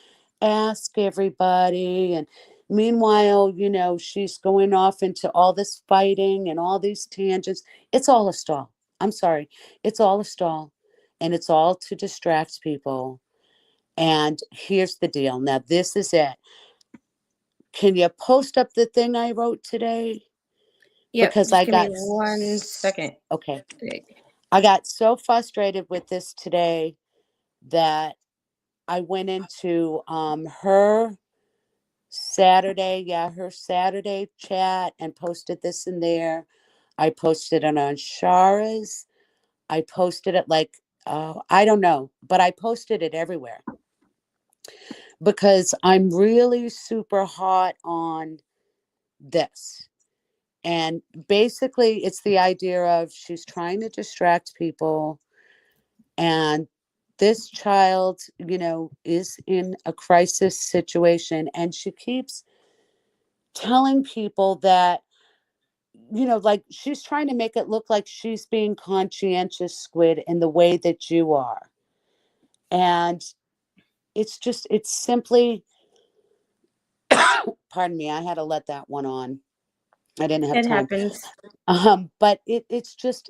Speaker 1: ask everybody. And meanwhile, she's going off into all this fighting and all these tangents. It's all a stall. I'm sorry. It's all a stall. And it's all to distract people. And here's the deal. Now, this is it. Can you post up the thing I wrote today?
Speaker 2: Yep.
Speaker 1: Because
Speaker 2: Just
Speaker 1: I
Speaker 2: give me
Speaker 1: got,
Speaker 2: 1 second.
Speaker 1: okay.
Speaker 2: Okay.
Speaker 1: I got so frustrated with this today that I went into her Saturday chat and posted this in there. I posted it on Shara's. I posted it I don't know, but I posted it everywhere because I'm really super hot on this. And basically, it's the idea of she's trying to distract people. And this child, is in a crisis situation. And she keeps telling people that, like she's trying to make it look like she's being conscientious, Squid, in the way that you are. And it's simply, pardon me, I had to let that one on. I didn't have
Speaker 2: It
Speaker 1: time.
Speaker 2: happens.
Speaker 1: But it's just,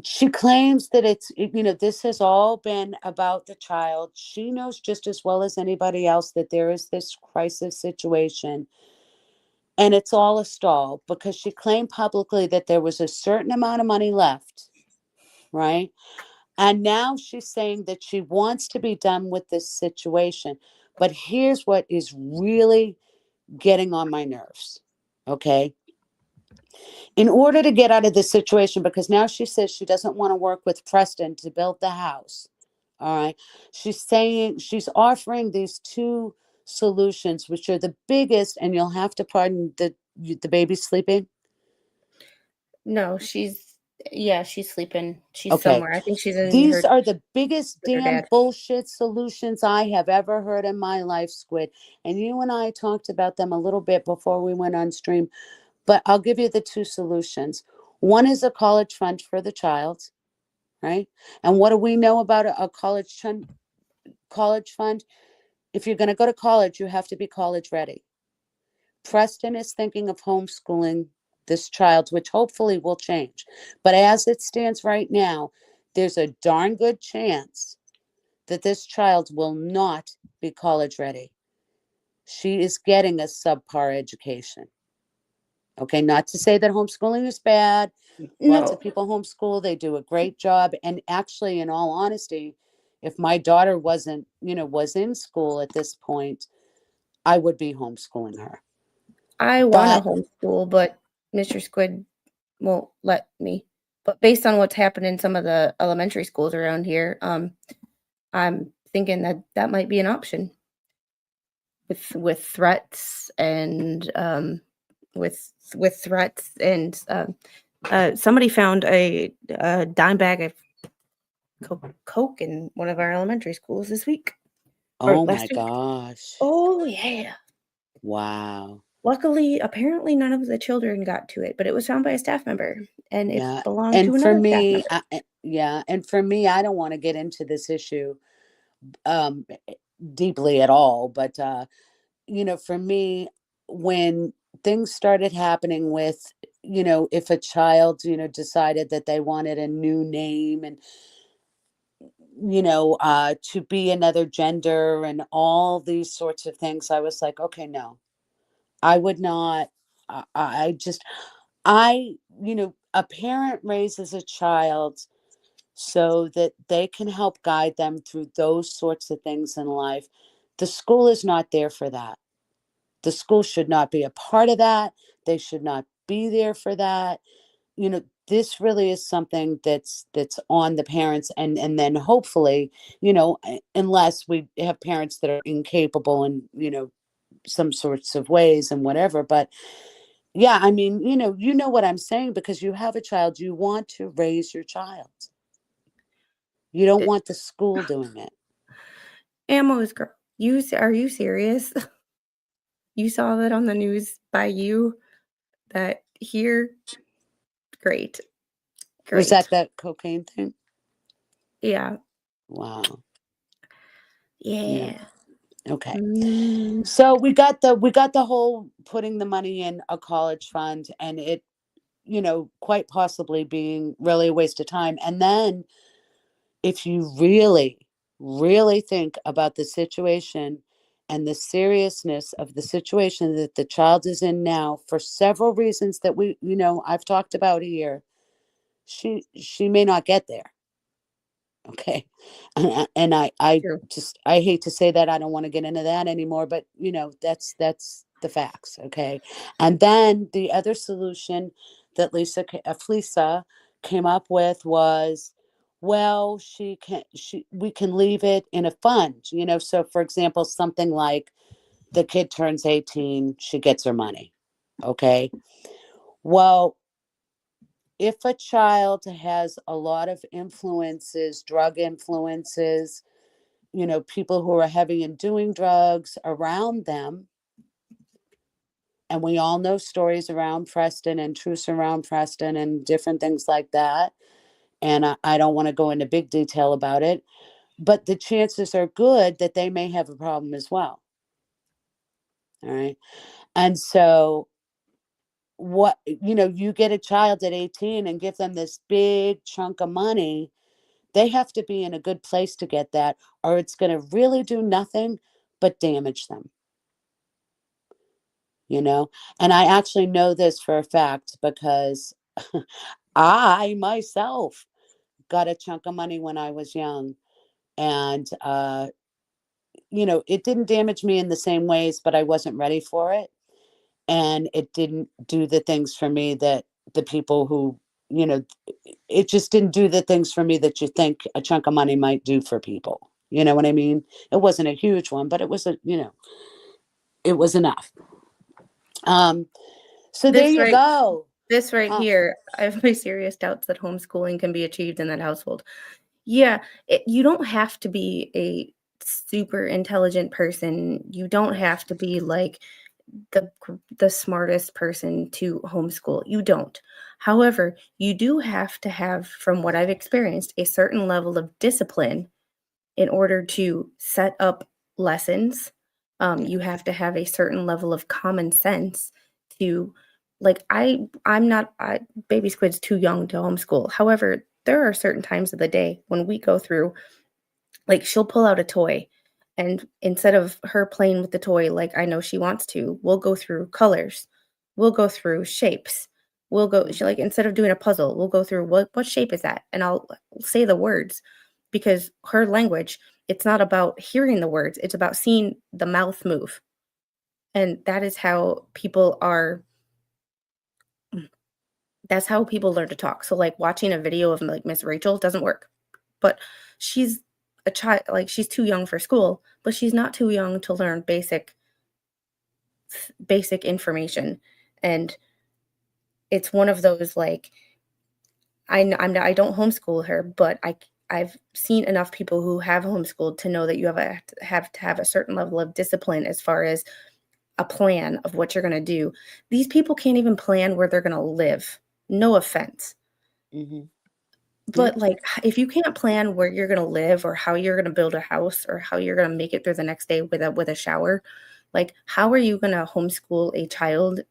Speaker 1: she claims that this has all been about the child. She knows just as well as anybody else that there is this crisis situation, and it's all a stall because she claimed publicly that there was a certain amount of money left, right? And now she's saying that she wants to be done with this situation. But here's what is really getting on my nerves, okay? In order to get out of this situation, because now she says she doesn't want to work with Preston to build the house. All right. She's saying she's offering these two solutions, which are the biggest, and you'll have to pardon the baby's sleeping.
Speaker 2: No, she's sleeping. She's
Speaker 1: Okay.
Speaker 2: somewhere. I think she's in
Speaker 1: These
Speaker 2: her
Speaker 1: are the biggest
Speaker 2: with her
Speaker 1: damn
Speaker 2: dad.
Speaker 1: bullshit solutions I have ever heard in my life, Squid. And you and I talked about them a little bit before we went on stream. But I'll give you the two solutions. One is a college fund for the child, right? And what do we know about a college fund? If you're going to go to college, you have to be college ready. Preston is thinking of homeschooling this child, which hopefully will change. But as it stands right now, there's a darn good chance that this child will not be college ready. She is getting a subpar education. Okay, not to say that homeschooling is bad. Lots
Speaker 2: No,
Speaker 1: of people homeschool, they do a great job. And actually, in all honesty, if my daughter wasn't, was in school at this point, I would be homeschooling her.
Speaker 2: I want to
Speaker 1: But
Speaker 2: homeschool, but Mr. Squid won't let me. But based on what's happened in some of the elementary schools around here, I'm thinking that that might be an option with threats and with threats and somebody found a dime bag of Coke in one of our elementary schools this week or
Speaker 1: oh my
Speaker 2: last week.
Speaker 1: gosh.
Speaker 2: Oh yeah.
Speaker 1: Wow.
Speaker 2: Luckily, apparently none of the children got to it, but it was found by a staff member and it
Speaker 1: Yeah.
Speaker 2: belonged
Speaker 1: And
Speaker 2: to
Speaker 1: for
Speaker 2: another staff
Speaker 1: me,
Speaker 2: member.
Speaker 1: and for me, I don't want to get into this issue um deeply at all, but for me, when things started happening with, if a child, decided that they wanted a new name and, to be another gender and all these sorts of things, I was like, okay, no, I would not. I just, a parent raises a child so that they can help guide them through those sorts of things in life. The school is not there for that. The school should not be a part of that. They should not be there for that. This really is something that's on the parents, and then hopefully, unless we have parents that are incapable in, some sorts of ways and whatever. But yeah, I mean, you know what I'm saying, because you have a child, you want to raise your child. You don't
Speaker 2: It,
Speaker 1: want the school doing it.
Speaker 2: Ammo's girl. Are you serious? You saw that on the news by you that here? Great.
Speaker 1: Was
Speaker 2: Great.
Speaker 1: that cocaine thing?
Speaker 2: Yeah.
Speaker 1: Wow. Yeah.
Speaker 2: Yeah.
Speaker 1: Okay.
Speaker 2: Mm,
Speaker 1: So we got the whole putting the money in a college fund, and it, quite possibly being really a waste of time. And then if you really, really think about the situation and the seriousness of the situation that the child is in now, for several reasons that I've talked about here, she may not get there. Okay. And I
Speaker 2: true.
Speaker 1: just, I hate to say that, I don't want to get into that anymore, but that's the facts. Okay. And then the other solution that Fleasa came up with was, well, we can leave it in a fund, so for example, something like the kid turns 18, she gets her money. Okay. Well, if a child has a lot of influences, drug influences, people who are heavy in doing drugs around them, and we all know stories around Preston and truths around Preston and different things like that. And I don't want to go into big detail about it, but the chances are good that they may have a problem as well. All right. And so, you get a child at 18 and give them this big chunk of money. They have to be in a good place to get that, or it's going to really do nothing but damage them, you know? And I actually know this for a fact because I myself got a chunk of money when I was young. And, it didn't damage me in the same ways, but I wasn't ready for it. And it didn't do the things for me that the people who, you know, it just didn't do the things for me that you think a chunk of money might do for people. You know what I mean? It wasn't a huge one, but it was it was enough. Um, so there
Speaker 2: This
Speaker 1: you
Speaker 2: right
Speaker 1: go.
Speaker 2: this right
Speaker 1: Uh,
Speaker 2: here, I have my serious doubts that homeschooling can be achieved in that household. Yeah, you don't have to be a super intelligent person. You don't have to be like the smartest person to homeschool. You don't. However, you do have to have, from what I've experienced, a certain level of discipline in order to set up lessons, You have to have a certain level of common sense to, like, I'm not, baby squid's too young to homeschool. However, there are certain times of the day when we go through, like, she'll pull out a toy, and instead of her playing with the toy like I know she wants to, we'll go through colors. We'll go through shapes. She, like, instead of doing a puzzle, we'll go through what shape is that? And I'll say the words, because her language, it's not about hearing the words, it's about seeing the mouth move. And that is how people are that's how people learn to talk. So, like, watching a video of, like, Miss Rachel doesn't work. But she's a child, like, she's too young for school, but she's not too young to learn basic information. And it's one of those, like, I don't homeschool her, but I've seen enough people who have homeschooled to know that you have to have a certain level of discipline as far as a plan of what you're going to do. These people can't even plan where they're going to live. No offense.
Speaker 1: Mm-hmm.
Speaker 2: But, like, if you can't plan where you're going to live or how you're going to build a house or how you're going to make it through the next day with a shower, like, how are you going to homeschool a child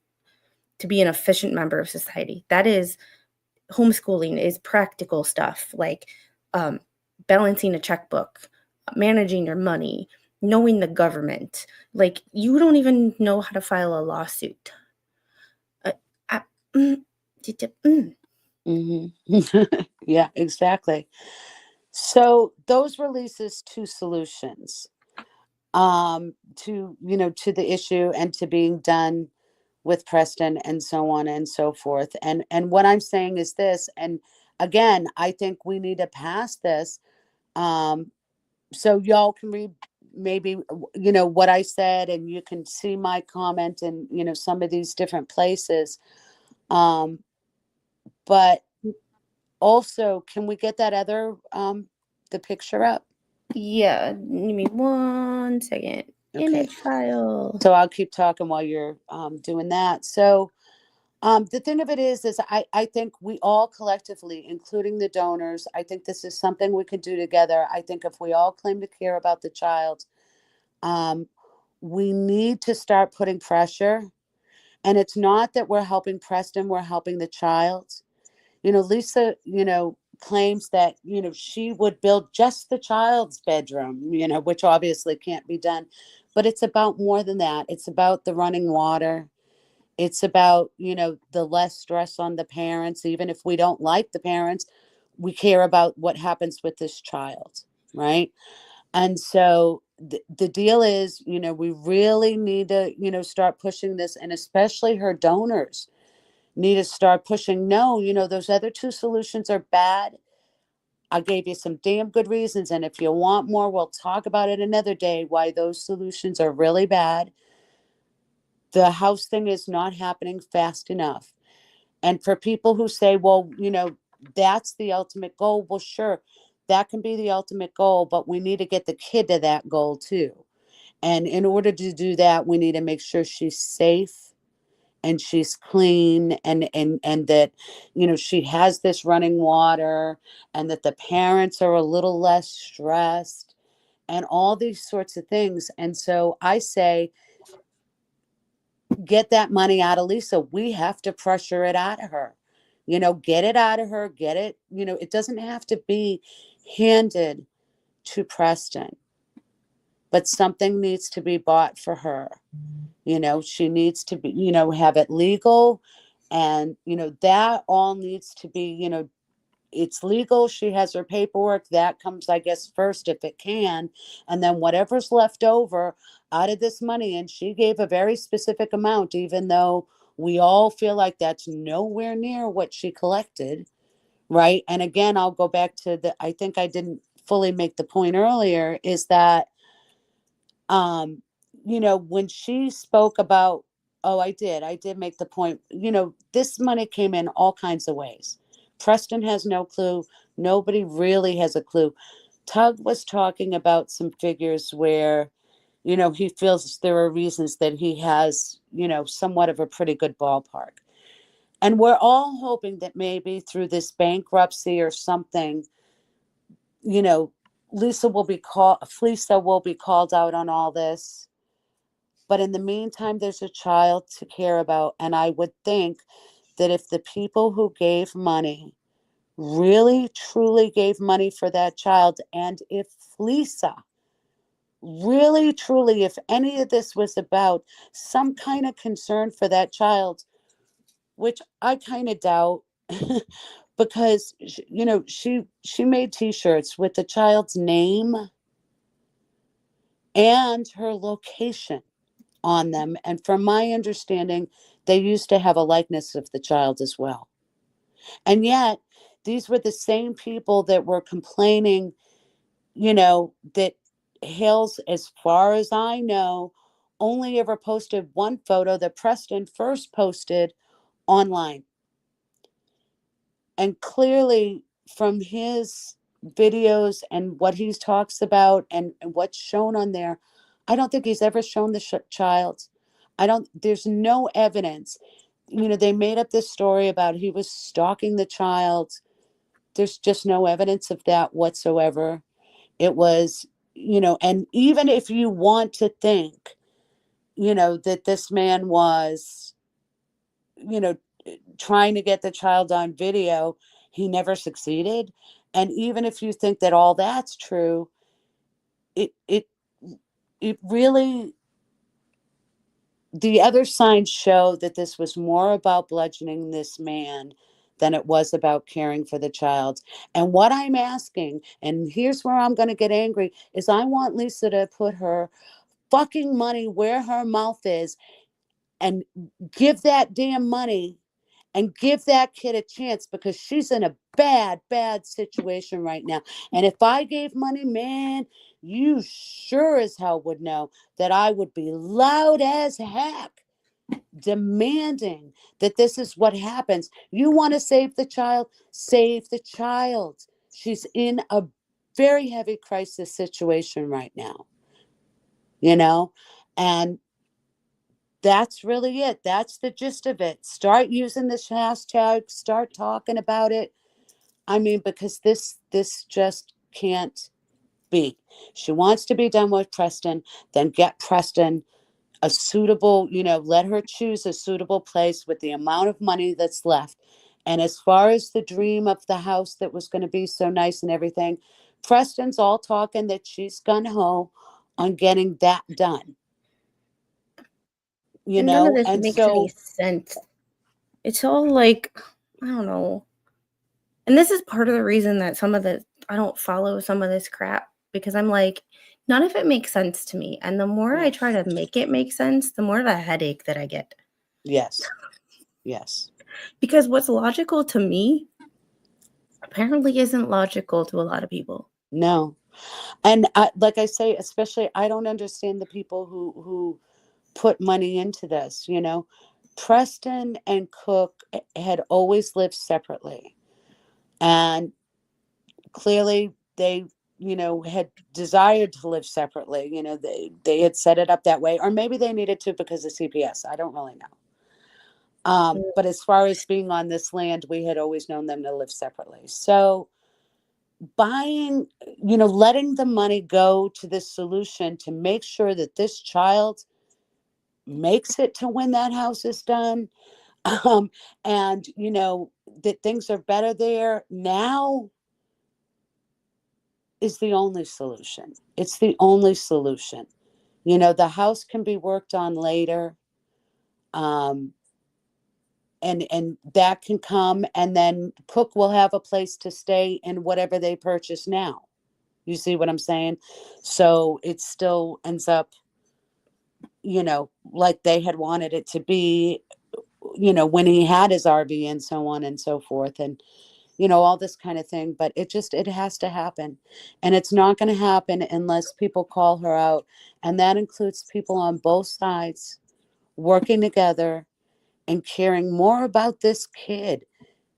Speaker 2: to be an efficient member of society? That is, homeschooling is practical stuff, like, balancing a checkbook, managing your money, knowing the government. Like, you don't even know how to file a lawsuit.
Speaker 1: Mm-hmm. Yeah, exactly. So those releases two solutions to, to the issue and to being done with Preston and so on and so forth. And what I'm saying is this, and again, I think we need to pass this. So y'all can read maybe, what I said, and you can see my comment in, some of these different places. But also, can we get that other, the picture up?
Speaker 2: Yeah, give me 1 second.
Speaker 1: Okay.
Speaker 2: Image file.
Speaker 1: So I'll keep talking while you're doing that. So the thing of it is I think we all collectively, including the donors, I think this is something we can do together. I think if we all claim to care about the child, we need to start putting pressure. And it's not that we're helping Preston, we're helping the child. Lisa, claims that, she would build just the child's bedroom, which obviously can't be done. But it's about more than that. It's about the running water. It's about, the less stress on the parents. Even if we don't like the parents, we care about what happens with this child, right? And so the deal is, we really need to, start pushing this, and especially her donors need to start pushing. No, those other two solutions are bad. I gave you some damn good reasons. And if you want more, we'll talk about it another day, why those solutions are really bad. The house thing is not happening fast enough. And for people who say, well, that's the ultimate goal. Well, sure, that can be the ultimate goal, but we need to get the kid to that goal too. And in order to do that, we need to make sure she's safe and she's clean, and that, she has this running water, and that the parents are a little less stressed, and all these sorts of things. And so I say, get that money out of Lisa. We have to pressure it out of her. Get it out of her. Get it. It doesn't have to be handed to Preston, but something needs to be bought for her. She needs to be, have it legal. And, that all needs to be, it's legal. She has her paperwork. That comes, I guess, first if it can. And then whatever's left over out of this money. And she gave a very specific amount, even though we all feel like that's nowhere near what she collected. Right. And again, I'll go back to I think I didn't fully make the point earlier, is that, when she spoke about, oh, I did make the point, this money came in all kinds of ways. Preston has no clue. Nobody really has a clue. Tug was talking about some figures where, he feels there are reasons that he has, somewhat of a pretty good ballpark. And we're all hoping that maybe through this bankruptcy or something, Fleasa will be called out on all this. But in the meantime, there's a child to care about. And I would think that if the people who gave money really, truly gave money for that child, and if Fleasa really, truly, if any of this was about some kind of concern for that child, which I kind of doubt, because she made t-shirts with the child's name and her location on them, and from my understanding they used to have a likeness of the child as well. And yet these were the same people that were complaining, that Hales, as far as I know, only ever posted one photo that Preston first posted online. And clearly from his videos and what he talks about and what's shown on there, I don't think he's ever shown the child. There's no evidence. They made up this story about he was stalking the child. There's just no evidence of that whatsoever. It was, and even if you want to think, that this man was, trying to get the child on video, he never succeeded. And even if you think that all that's true, it really, the other signs show that this was more about bludgeoning this man than it was about caring for the child. And what I'm asking, and here's where I'm going to get angry, is I want Lisa to put her fucking money where her mouth is and give that damn money and give that kid a chance, because she's in a bad, bad situation right now. And if I gave money, man, you sure as hell would know that I would be loud as heck demanding that this is what happens. You want to save the child? Save the child. She's in a very heavy crisis situation right now, and that's really it. That's the gist of it. Start using this hashtag, start talking about it. I mean, because this just can't be. She wants to be done with Preston, then get Preston a suitable, let her choose a suitable place with the amount of money that's left. And as far as the dream of the house that was going to be so nice and everything, Preston's all talking that she's gung-ho on getting that done.
Speaker 2: And none of this
Speaker 1: and
Speaker 2: makes
Speaker 1: so
Speaker 2: any sense. It's all like, I don't know. And this is part of the reason that I don't follow some of this crap, because I'm like, none of it makes sense to me. And the more I try to make it make sense, the more of a headache that I get.
Speaker 1: Yes.
Speaker 2: Because what's logical to me apparently isn't logical to a lot of people.
Speaker 1: No. And like I say, especially, I don't understand the people who put money into this. Preston and Cook had always lived separately, and clearly they had desired to live separately. They had set it up that way, or maybe they needed to because of CPS. I don't really know. But as far as being on this land, we had always known them to live separately. So letting the money go to this solution to make sure that this child makes it to when that house is done, and that things are better there now, is the only solution. It's the only solution. The house can be worked on later, and that can come, and then Cook will have a place to stay in whatever they purchase now. You see what I'm saying? So it still ends up, like they had wanted it to be, when he had his RV and so on and so forth, and, all this kind of thing. But it has to happen. And it's not going to happen unless people call her out. And that includes people on both sides working together and caring more about this kid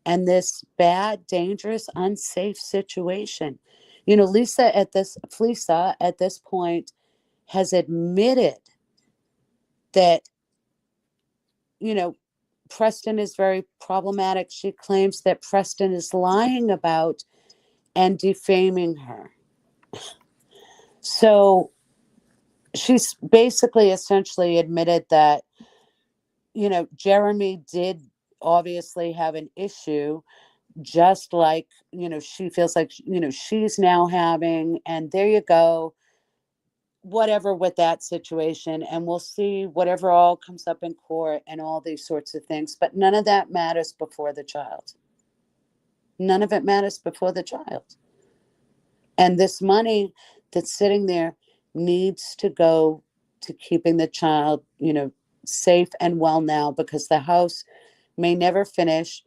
Speaker 1: and this bad, dangerous, unsafe situation. Fleasa at this point has admitted that, Preston is very problematic. She claims that Preston is lying about and defaming her. So she's basically essentially admitted that, Jeremy did obviously have an issue, just like, she feels like, she's now having, and there you go, whatever with that situation. And we'll see whatever all comes up in court and all these sorts of things. But none of that matters before the child. None of it matters before the child. And this money that's sitting there needs to go to keeping the child, safe and well now, because the house may never finish.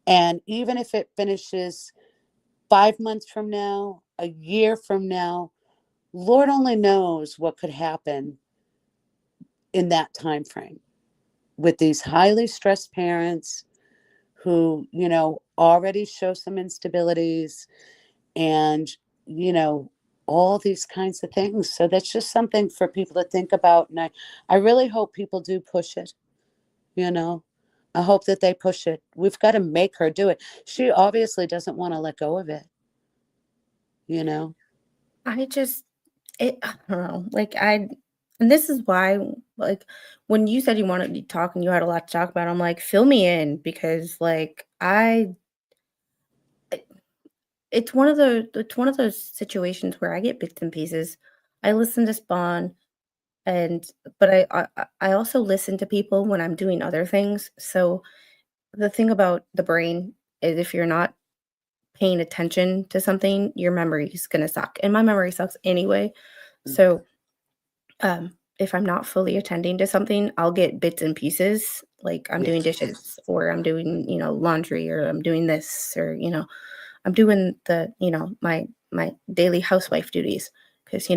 Speaker 1: And even if it finishes 5 months from now, a year from now, Lord only knows what could happen in that time frame with these highly stressed parents who, already show some instabilities and, all these kinds of things. So that's just something for people to think about. And I really hope people do push it, you know. I hope that they push it. We've got to make her do it. She obviously doesn't want to let go of it, you know.
Speaker 2: I don't know. And this is why, like, when you said you wanted to talk and you had a lot to talk about, I'm like, fill me in, because it's one of those situations where I get bits and pieces. I listen to Spawn, but I also listen to people when I'm doing other things. So the thing about the brain is, if you're not paying attention to something, your memory is gonna suck, and my memory sucks anyway. So if I'm not fully attending to something, I'll get bits and pieces. Like, I'm doing
Speaker 1: Yes.
Speaker 2: dishes, or I'm doing, laundry, or I'm doing this, or, I'm doing my daily housewife duties, because,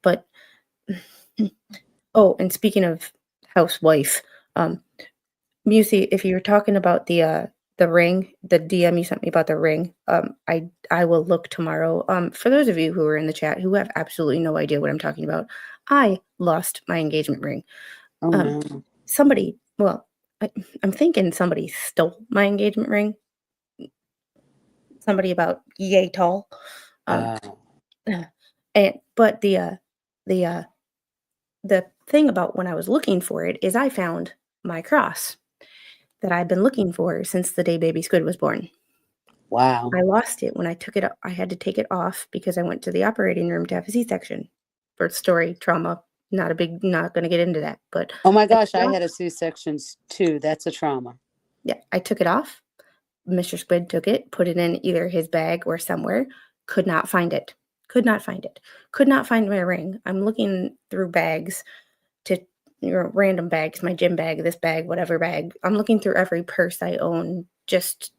Speaker 2: but oh, and speaking of housewife, Musi, if you were talking about the ring, the DM you sent me about the ring, I will look tomorrow. For those of you who are in the chat who have absolutely no idea what I'm talking about, I lost my engagement ring.
Speaker 1: Oh
Speaker 2: Um,
Speaker 1: no.
Speaker 2: somebody, well, I'm thinking somebody stole my engagement ring. Somebody about yay tall. Um,
Speaker 1: Uh,
Speaker 2: but the uh, the thing about when I was looking for it is I found my cross that I've been looking for since the day baby Squid was born.
Speaker 1: wow.
Speaker 2: I lost it when I took it. I had to take it off because I went to the operating room to have a C-section. Birth story, trauma. Not going to get into that. But
Speaker 1: Oh my
Speaker 2: I took
Speaker 1: gosh,
Speaker 2: it
Speaker 1: I
Speaker 2: off.
Speaker 1: had a C-section too. That's a trauma.
Speaker 2: Yeah, I took it off. Mr. Squid took it, put it in either his bag or somewhere. Could not find it. Could not find it. Could not find my ring. I'm looking through bags to random bags, my gym bag, this bag, whatever bag. I'm looking through every purse I own, just,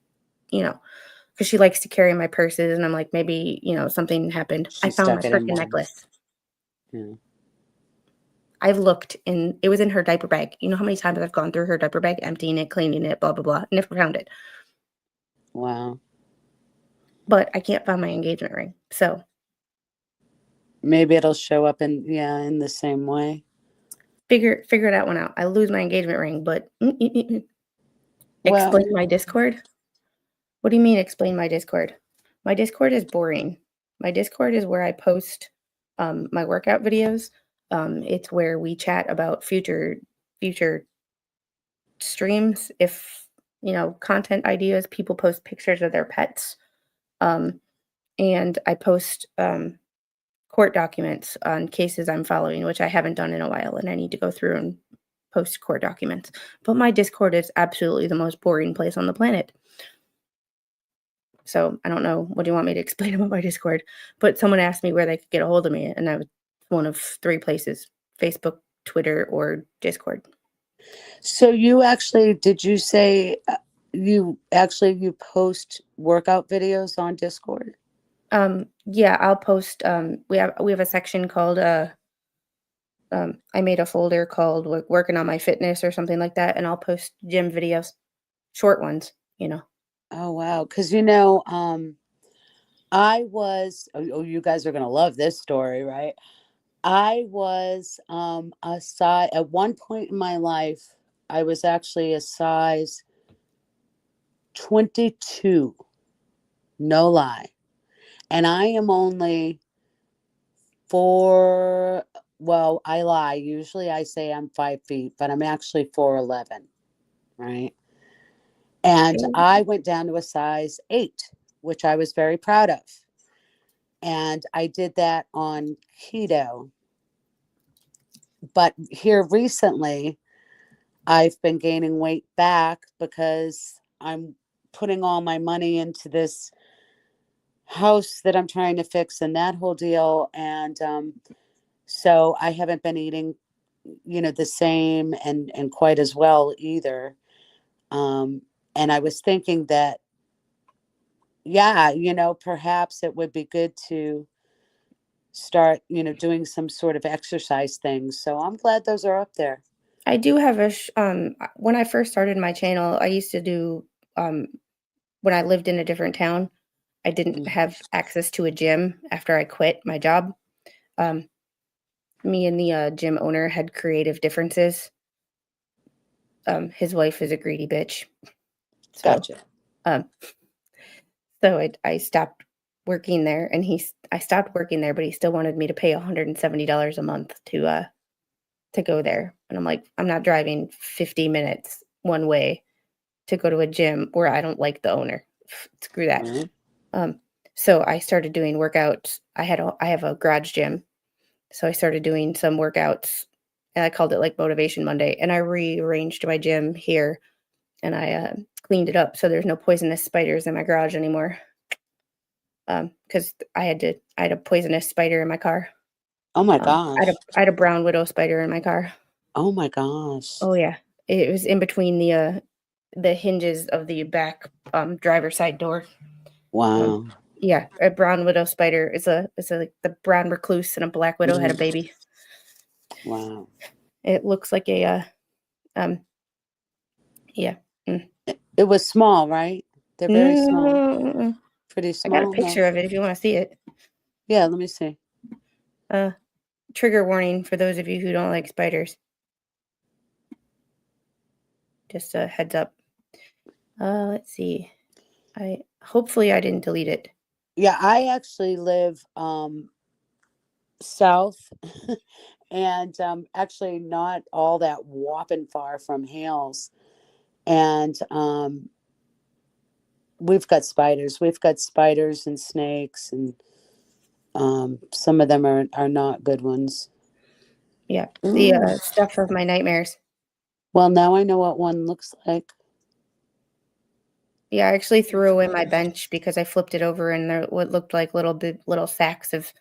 Speaker 2: because she likes to carry my purses, and I'm like, maybe, something happened. I
Speaker 1: She
Speaker 2: found my
Speaker 1: stuck it in
Speaker 2: freaking
Speaker 1: one.
Speaker 2: necklace.
Speaker 1: Yeah.
Speaker 2: I've looked, and it was in her diaper bag. You know how many times I've gone through her diaper bag, emptying it, cleaning it, blah, blah, blah. Never found it.
Speaker 1: Wow.
Speaker 2: But I can't find my engagement ring. So
Speaker 1: Maybe it'll show up in the same way.
Speaker 2: figure that one out. I lose my engagement ring, but
Speaker 1: Well,
Speaker 2: explain my Discord? What do you mean explain my Discord? My Discord is boring. My Discord is where I post my workout videos. It's where we chat about future streams. If content ideas, people post pictures of their pets, and I post court documents on cases I'm following, which I haven't done in a while, and I need to go through and post court documents. But my Discord is absolutely the most boring place on the planet. So I don't know. What do you want me to explain about my Discord? But someone asked me where they could get a hold of me, and I was one of 3 places: Facebook, Twitter, or Discord.
Speaker 1: so did you say you post workout videos on Discord?
Speaker 2: Yeah, I'll post. We have a section called I made a folder called like working on my fitness or something like that, and I'll post gym videos, short ones.
Speaker 1: Oh wow, because I was. Oh, you guys are gonna love this story, right? I was a size at one point in my life. I was actually a size 22, no lie, and I am only 4. well, I lie. Usually I say I'm 5 feet, but I'm actually 4'11", right? And I went down to a size 8, which I was very proud of. And I did that on keto. But here recently, I've been gaining weight back because I'm putting all my money into this house that I'm trying to fix and that whole deal. And so I haven't been eating, the same and quite as well either. And I was thinking that, yeah, perhaps it would be good to start, doing some sort of exercise things. So I'm glad those are up there.
Speaker 2: I do have when I first started my channel, I used to do when I lived in a different town, I didn't have access to a gym after I quit my job. Me and the gym owner had creative differences. His wife is a greedy bitch. So,
Speaker 1: Gotcha.
Speaker 2: So I stopped working there, and I stopped working there, but he still wanted me to pay $170 a month to go there. And I'm like, I'm not driving 50 minutes one way to go to a gym where I don't like the owner. Screw that.
Speaker 1: Mm-hmm.
Speaker 2: So I started doing workouts. I have a garage gym. So I started doing some workouts, and I called it like Motivation Monday. And I rearranged my gym here, and I cleaned it up so there's no poisonous spiders in my garage anymore. Because I had a poisonous spider in my car.
Speaker 1: Oh my gosh.
Speaker 2: I had a brown widow spider in my car.
Speaker 1: Oh my gosh.
Speaker 2: Oh yeah, it was in between the hinges of the back driver's side door.
Speaker 1: Wow.
Speaker 2: Yeah, a brown widow spider is like the brown recluse and a black widow had a baby.
Speaker 1: Wow.
Speaker 2: It looks like a yeah.
Speaker 1: It was small, right? They're very small. Pretty
Speaker 2: I
Speaker 1: small.
Speaker 2: got a picture of it if you want to see it.
Speaker 1: Yeah, let me see.
Speaker 2: Trigger warning for those of you who don't like spiders. Just a heads up. Let's see. Hopefully I didn't delete it.
Speaker 1: Yeah, I actually live south and actually not all that whopping far from Hales. And we've got spiders. We've got spiders and snakes, and some of them are not good ones.
Speaker 2: Yeah, the stuff of my nightmares.
Speaker 1: Well, now I know what one looks like.
Speaker 2: Yeah, I actually threw away my bench because I flipped it over and there what looked like little sacks of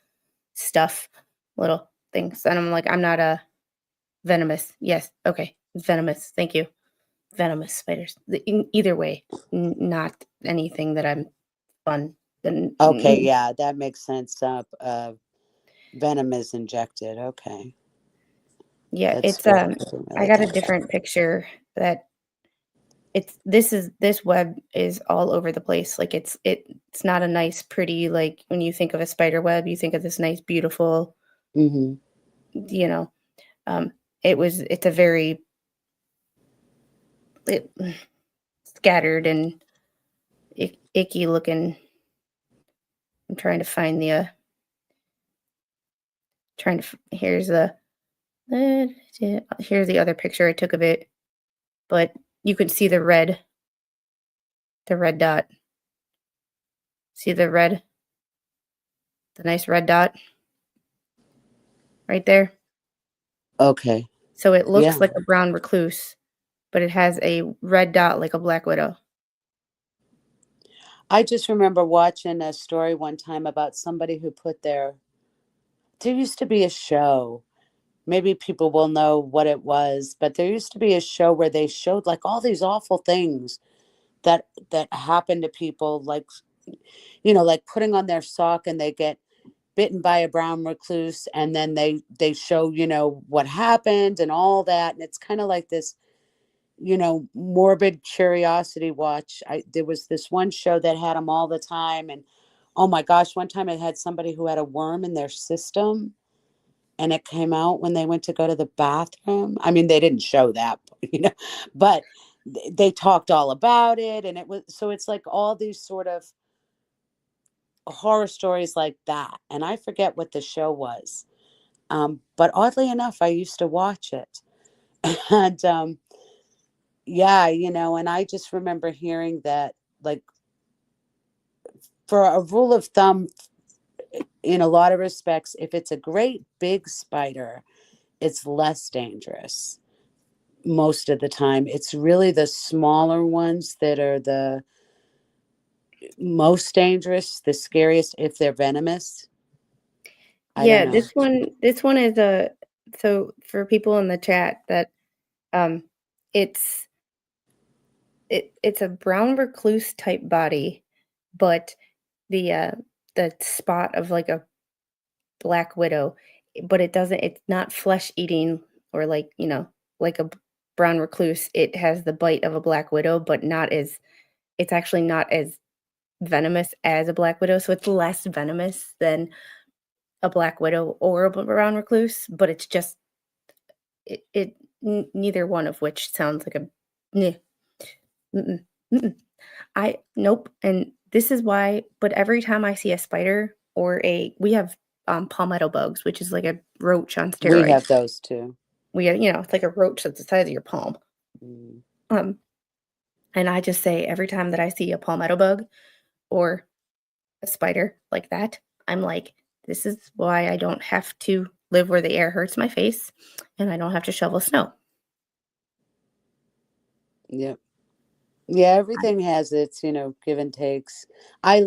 Speaker 2: stuff, little things. And I'm like, I'm not a venomous. Yes, okay, venomous. Thank you, venomous spiders. Either way, not anything that I'm fun.
Speaker 1: Okay, yeah, that makes sense. Venom is injected. Okay.
Speaker 2: Yeah,
Speaker 1: That's
Speaker 2: it's
Speaker 1: really
Speaker 2: I got a different picture that this web is all over the place. Like it's not a nice, pretty, like when you think of a spider web, you think of this nice, beautiful,
Speaker 1: Mm-hmm.
Speaker 2: It's a very scattered and icky looking. I'm trying to find here's the other picture I took of it, but you can see the red dot. See the nice red dot right there.
Speaker 1: Okay.
Speaker 2: So it looks like a brown recluse, but it has a red dot like a black widow.
Speaker 1: I just remember watching a story one time about somebody who there used to be a show. Maybe people will know what it was, but there used to be a show where they showed like all these awful things that happen to people, like, like putting on their sock and they get bitten by a brown recluse, and then they show, what happened and all that. And it's kind of like this, morbid curiosity watch. There was this one show that had them all the time. And oh my gosh, one time it had somebody who had a worm in their system, and it came out when they went to go to the bathroom. I mean, they didn't show that, but they talked all about it. And it's like all these sort of horror stories like that. And I forget what the show was. But oddly enough, I used to watch it. And yeah, and I just remember hearing that, like, for a rule of thumb, in a lot of respects, if it's a great big spider, it's less dangerous most of the time. It's really the smaller ones that are the most dangerous, the scariest, if they're venomous. I don't
Speaker 2: Yeah,
Speaker 1: know.
Speaker 2: this one is a so for people in the chat that um it's it's a brown recluse type body, but the spot of like a black widow, but it's not flesh eating or like, like a brown recluse. It has the bite of a black widow, but not as it's actually not as venomous as a black widow, so it's less venomous than a black widow or a brown recluse, but it's just neither one of which sounds like a "Neh, mm-mm, mm-mm." I nope, and this is why. But every time I see a spider or we have palmetto bugs, which is like a roach on
Speaker 1: We
Speaker 2: steroids.
Speaker 1: have those too.
Speaker 2: It's like a roach that's the size of your palm.
Speaker 1: Mm.
Speaker 2: Um, and I just say every time that I see a palmetto bug or a spider like that, I'm like, this is why I don't have to live where the air hurts my face, and I don't have to shovel snow.
Speaker 1: Yep. Yeah, everything has its, give and takes. I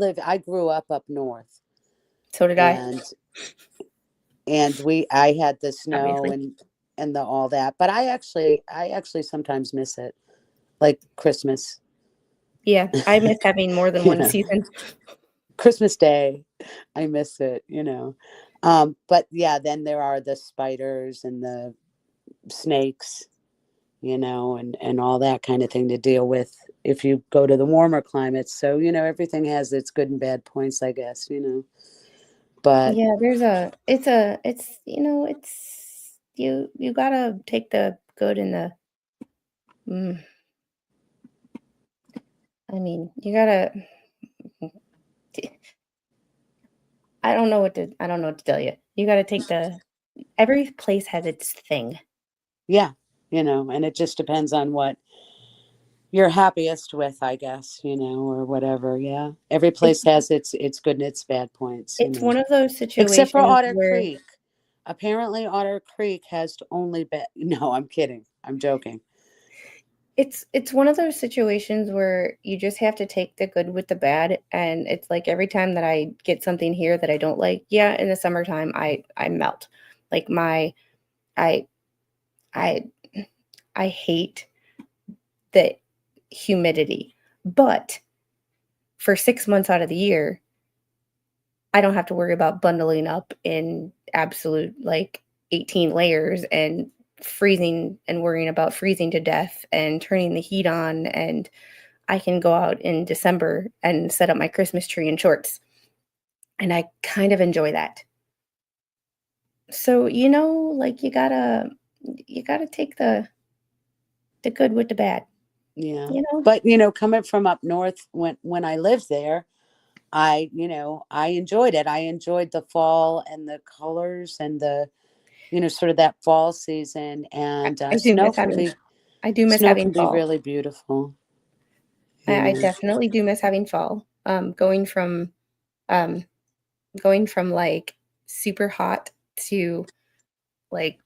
Speaker 1: grew up north,
Speaker 2: So did I,
Speaker 1: and I had the snow
Speaker 2: obviously.
Speaker 1: and the all that, but I actually sometimes miss it, like Christmas.
Speaker 2: Yeah, I miss having more than
Speaker 1: you
Speaker 2: one
Speaker 1: know,
Speaker 2: season.
Speaker 1: Christmas Day, I miss it. But yeah, then there are the spiders and the snakes, and all that kind of thing to deal with if you go to the warmer climates. So, everything has its good and bad points, I guess. But
Speaker 2: Yeah, it's you gotta take the good and the mm, I mean, you gotta I don't know what to tell you. You gotta take every place has its thing.
Speaker 1: yeah, and it just depends on what you're happiest with, I guess, or whatever. Yeah. Every
Speaker 2: It's
Speaker 1: place has its good and its bad points.
Speaker 2: it's one of those
Speaker 1: Except for
Speaker 2: situations
Speaker 1: Otter
Speaker 2: where
Speaker 1: Creek. Apparently Otter Creek has only bad. No, I'm kidding. I'm joking.
Speaker 2: it's one of those situations where you just have to take the good with the bad, and it's like every time that I get something here that I don't like, yeah, in the summertime I melt. Like I I I hate the humidity. But for 6 months out of the year, I don't have to worry about bundling up in absolute like 18 layers and freezing and worrying about freezing to death and turning the heat on, and I can go out in December and set up my Christmas tree in shorts. And I kind of enjoy that. So, like you gotta take the good with the bad,
Speaker 1: Yeah.
Speaker 2: you know?
Speaker 1: But, coming from up north, when I lived there, I enjoyed it. I enjoyed the fall and the colors and the, sort of that fall season. And
Speaker 2: I do miss having I do miss
Speaker 1: snow
Speaker 2: having
Speaker 1: can be
Speaker 2: fall.
Speaker 1: really beautiful.
Speaker 2: I
Speaker 1: You
Speaker 2: definitely do miss having fall. Um, going from like super hot to like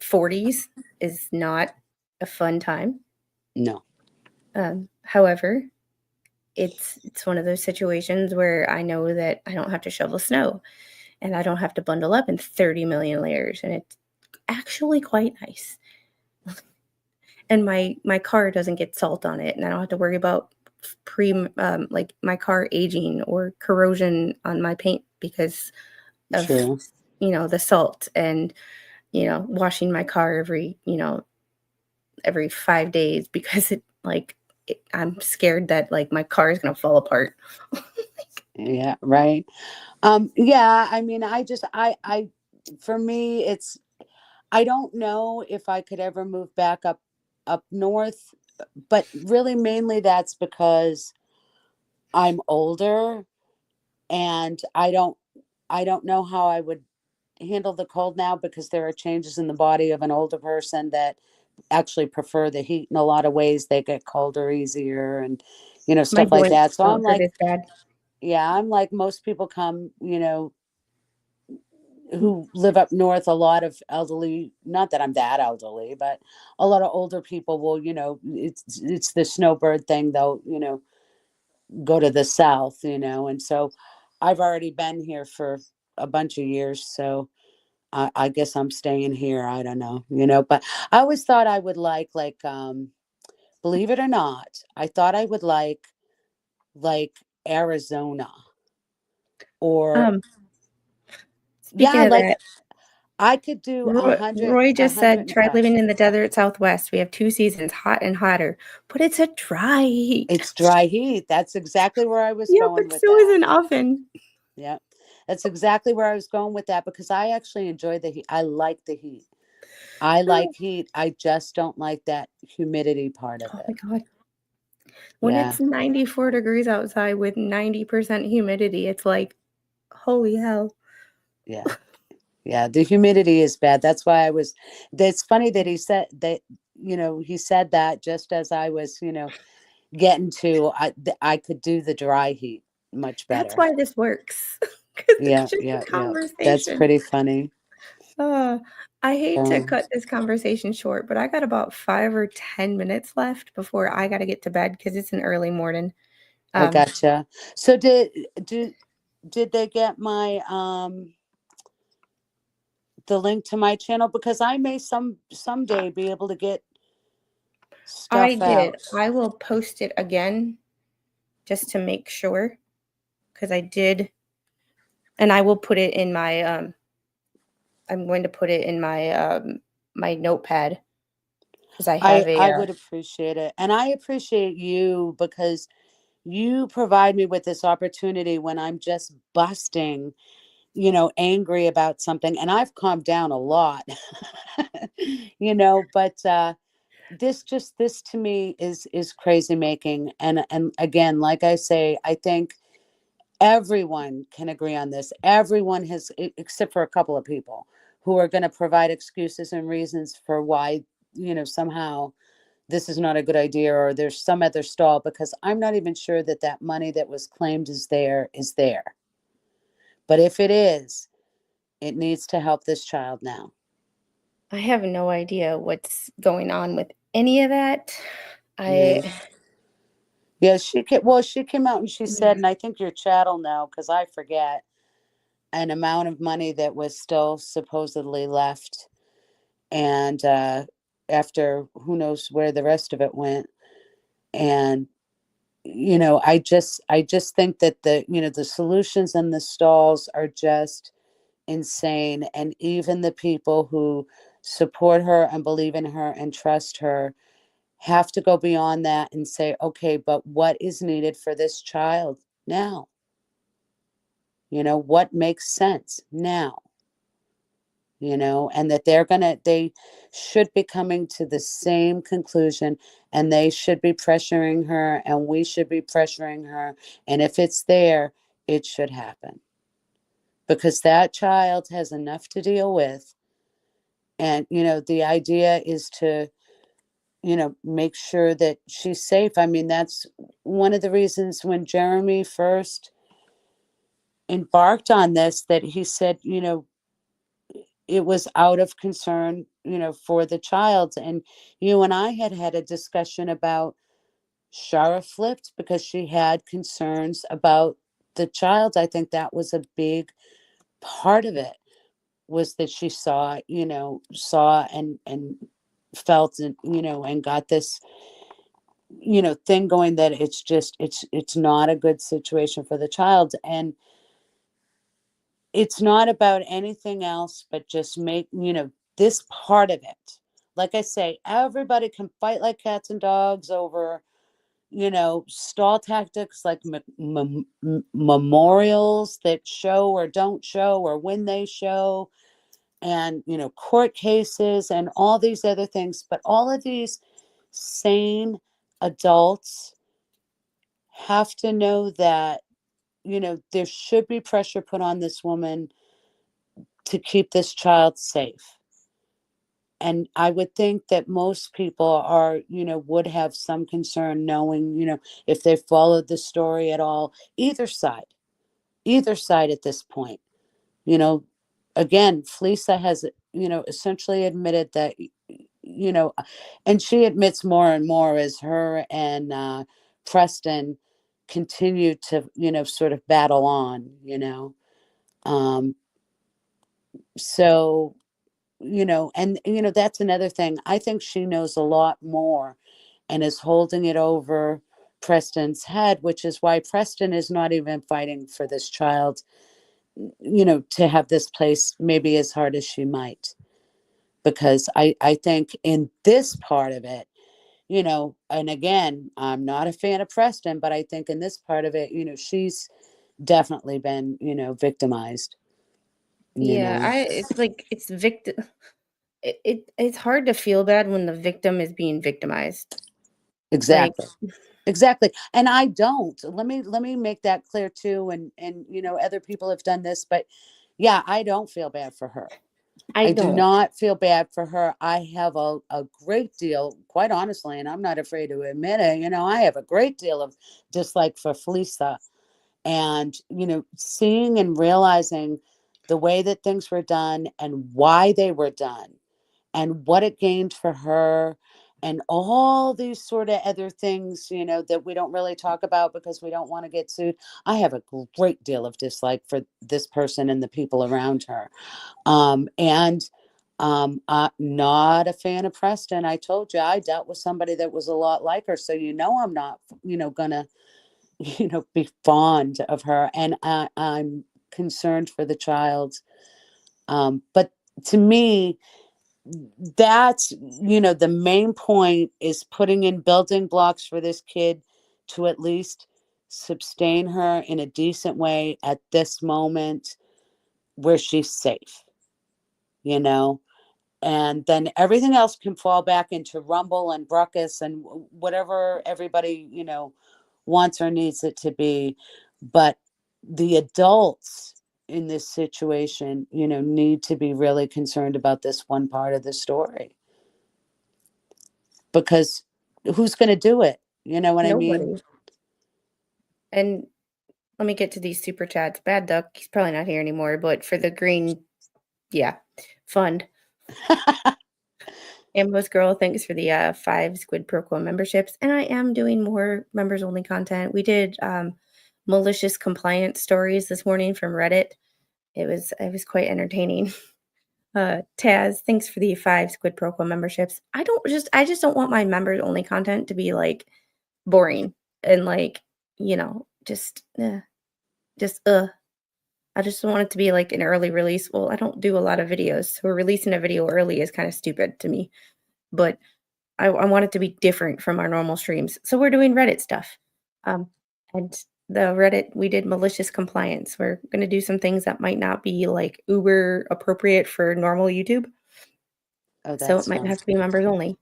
Speaker 2: 40s is not a fun time.
Speaker 1: No.
Speaker 2: However, it's one of those situations where I know that I don't have to shovel snow and I don't have to bundle up in 30 million layers, and it's actually quite nice. And my car doesn't get salt on it, and I don't have to worry about like my car aging or corrosion on my paint because of
Speaker 1: True.
Speaker 2: the salt, and washing my car every 5 days because I'm scared that like my car is going to fall apart.
Speaker 1: Yeah. Right. Yeah. I mean, for me, I don't know if I could ever move back up north, but really mainly that's because I'm older, and I don't know how I would handle the cold now because there are changes in the body of an older person that actually prefer the heat in a lot of ways. They get colder easier and,
Speaker 2: My
Speaker 1: stuff like
Speaker 2: joints
Speaker 1: that. So
Speaker 2: don't
Speaker 1: I'm
Speaker 2: hurt
Speaker 1: like,
Speaker 2: as bad.
Speaker 1: yeah, I'm like most people come, who live up north. A lot of elderly, not that I'm that elderly, but a lot of older people will, it's the snowbird thing. They'll, go to the south, and so I've already been here for a bunch of years. So I guess I'm staying here. I don't know, but I always thought I would like, believe it or not, I thought I would like Arizona or,
Speaker 2: Um,
Speaker 1: yeah,
Speaker 2: Speaking of
Speaker 1: like
Speaker 2: that,
Speaker 1: I could do
Speaker 2: Roy
Speaker 1: a
Speaker 2: just
Speaker 1: hundred
Speaker 2: said,
Speaker 1: and
Speaker 2: try
Speaker 1: five.
Speaker 2: living in the desert Southwest. We have 2 seasons, hot and hotter, but it's a dry heat.
Speaker 1: It's dry heat. That's exactly where I was
Speaker 2: Yeah,
Speaker 1: going
Speaker 2: but
Speaker 1: with
Speaker 2: so is
Speaker 1: that.
Speaker 2: an oven.
Speaker 1: Yeah. That's exactly where I was going with that because I actually enjoy the heat. I like the heat. I like heat. I just don't like that humidity part of
Speaker 2: Oh my
Speaker 1: it.
Speaker 2: God. When
Speaker 1: Yeah.
Speaker 2: it's 94 degrees outside with 90% humidity, it's like, holy hell.
Speaker 1: Yeah. Yeah. The humidity is bad. That's why it's funny that he said that, he said that just as I was, getting to, I could do the dry heat much
Speaker 2: That's
Speaker 1: better.
Speaker 2: why this works. Because
Speaker 1: Yeah.
Speaker 2: it's just
Speaker 1: Yeah.
Speaker 2: a
Speaker 1: Yeah. That's
Speaker 2: conversation.
Speaker 1: pretty funny.
Speaker 2: Uh, I hate to
Speaker 1: So
Speaker 2: cut this conversation short, but I got about 5 or 10 minutes left before I got to get to bed because it's an early morning.
Speaker 1: I
Speaker 2: Um,
Speaker 1: gotcha. So did they get my the link to my channel because I may someday be able to get
Speaker 2: I
Speaker 1: stuff
Speaker 2: did.
Speaker 1: out.
Speaker 2: I will post it again just to make sure because I did, and I will put it in my I'm going to put it in my my notepad because I have a
Speaker 1: I would appreciate it. And I appreciate you because you provide me with this opportunity when I'm just busting, angry about something. And I've calmed down a lot, but this to me is crazy making. And again, like I say, I think everyone can agree on this. Everyone has, except for a couple of people who are going to provide excuses and reasons for why, somehow this is not a good idea or there's some other stall, because I'm not even sure that that money that was claimed is there. But if it is, it needs to help this child now.
Speaker 2: I have no idea what's going on with any of that.
Speaker 1: Yeah.
Speaker 2: I
Speaker 1: Yeah, she came out and she said, and I think your chat will know because I forget, an amount of money that was still supposedly left. And after who knows where the rest of it went. And I just think that the solutions and the stalls are just insane. And even the people who support her and believe in her and trust her have to go beyond that and say, okay, but what is needed for this child now? What makes sense now? And that they should be coming to the same conclusion, and they should be pressuring her and we should be pressuring her. And if it's there, it should happen because that child has enough to deal with. And, the idea is to, make sure that she's safe. I mean, that's one of the reasons when Jeremy first embarked on this, that he said, it was out of concern, for the child. And you and I had had a discussion about Shara flipped because she had concerns about the child. I think that was a big part of it, was that she saw and felt, and and got this thing going, that it's not a good situation for the child. And it's not about anything else but just this part of it. Like I say, everybody can fight like cats and dogs over stall tactics, like memorials that show or don't show, or when they show, and court cases and all these other things. But all of these sane adults have to know that there should be pressure put on this woman to keep this child safe. And I would think that most people are, would have some concern knowing, if they followed the story at all, either side at this point. Again, Fleasa has, essentially admitted that, and she admits more and more as her and Preston continue to, sort of battle on, so, and, that's another thing. I think she knows a lot more and is holding it over Preston's head, which is why Preston is not even fighting for this child, to have this place maybe as hard as she might. Because I think in this part of it, and again, I'm not a fan of Preston, but I think in this part of it, she's definitely been, victimized.
Speaker 2: Yeah, it's like it's victim. It's hard to feel bad when the victim is being victimized.
Speaker 1: Exactly. Exactly. And I don't. Let me make that clear too. And other people have done this, but yeah, I don't feel bad for her. I do not feel bad for her. I have a great deal, quite honestly, and I'm not afraid to admit it, I have a great deal of dislike for Fleasa. And, seeing and realizing the way that things were done and why they were done and what it gained for her and all these sort of other things, that we don't really talk about because we don't want to get sued. I have a great deal of dislike for this person and the people around her. And I'm not a fan of Preston. I told you I dealt with somebody that was a lot like her. So, I'm not, gonna, be fond of her. And I'm concerned for the child. But to me, that's, the main point is putting in building blocks for this kid to at least sustain her in a decent way at this moment where she's safe, and then everything else can fall back into rumble and ruckus and whatever everybody, wants or needs it to be. But the adults in this situation, need to be really concerned about this one part of the story. Because who's going to do it? You know what I mean?
Speaker 2: Nobody. And let me get to these super chats. Bad Duck, he's probably not here anymore, but for the green, fund. Ambos Girl, thanks for the 5 Squid Pro Quo memberships. And I am doing more members only content. We did malicious compliance stories this morning from Reddit. It was quite entertaining. Taz, thanks for the 5 Squid Pro Quo memberships. I just don't want my members only content to be like boring and like, I just want it to be like an early release. Well, I don't do a lot of videos, so releasing a video early is kind of stupid to me. But I want it to be different from our normal streams. So we're doing Reddit stuff. And the Reddit, we did malicious compliance. We're going to do some things that might not be like uber appropriate for normal YouTube. So it might have to be members only.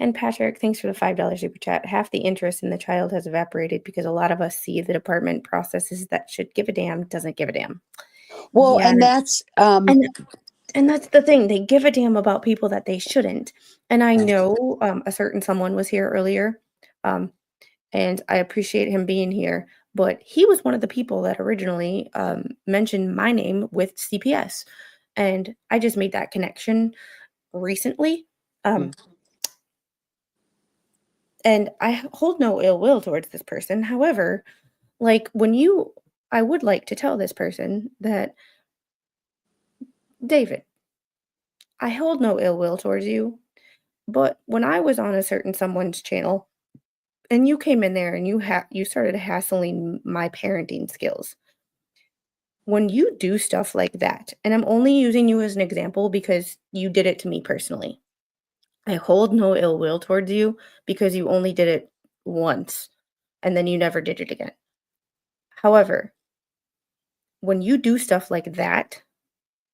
Speaker 2: And Patrick, thanks for the $5 super chat. Half the interest in the child has evaporated because a lot of us see the department processes that should give a damn doesn't give a damn.
Speaker 1: Well, and that's
Speaker 2: and that's the thing. They give a damn about people that they shouldn't. And I know a certain someone was here earlier, and I appreciate him being here. But he was one of the people that originally mentioned my name with CPS, and I just made that connection recently. And I hold no ill will towards this person. However, like I would like to tell this person that, David, I hold no ill will towards you, but when I was on a certain someone's channel and you came in there and you started hassling my parenting skills, when you do stuff like that, and I'm only using you as an example because you did it to me personally, I hold no ill will towards you because you only did it once and then you never did it again. However, when you do stuff like that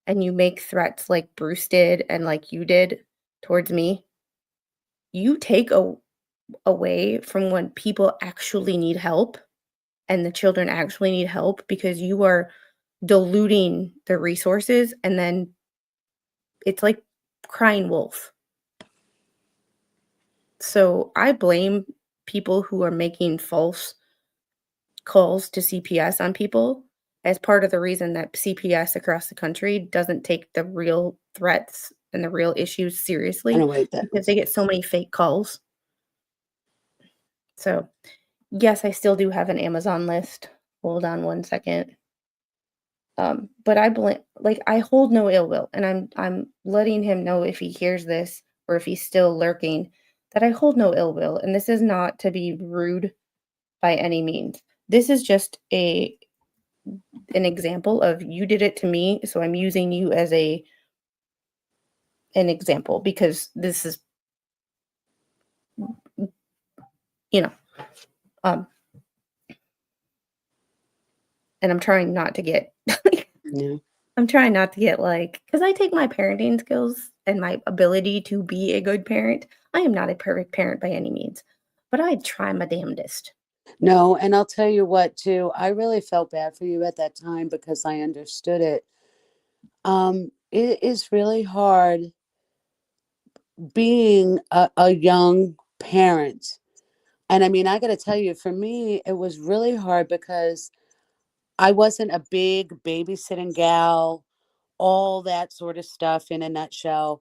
Speaker 2: and you make threats like Bruce did and like you did towards me, you take away from when people actually need help and the children actually need help because you are diluting the resources, and then it's like crying wolf. So I blame people who are making false calls to CPS on people as part of the reason that CPS across the country doesn't take the real threats and the real issues
Speaker 1: I
Speaker 2: seriously
Speaker 1: don't wait that.
Speaker 2: because they get so many fake calls. So, yes, I still do have an Amazon list. Hold on one second. But I hold no ill will, and I'm letting him know if he hears this or if he's still lurking that I hold no ill will, and this is not to be rude by any means. This is just an example of you did it to me, so I'm using you as an example because this is, you know, um, and I'm trying not to get
Speaker 1: Yeah.
Speaker 2: I'm trying not to get because I take my parenting skills and my ability to be a good parent. I am not a perfect parent by any means, but I try my damnedest.
Speaker 1: No, and I'll tell you what too, I really felt bad for you at that time because I understood it. It is really hard being a young parent. And I mean, I got to tell you, for me, it was really hard because I wasn't a big babysitting gal, all that sort of stuff in a nutshell.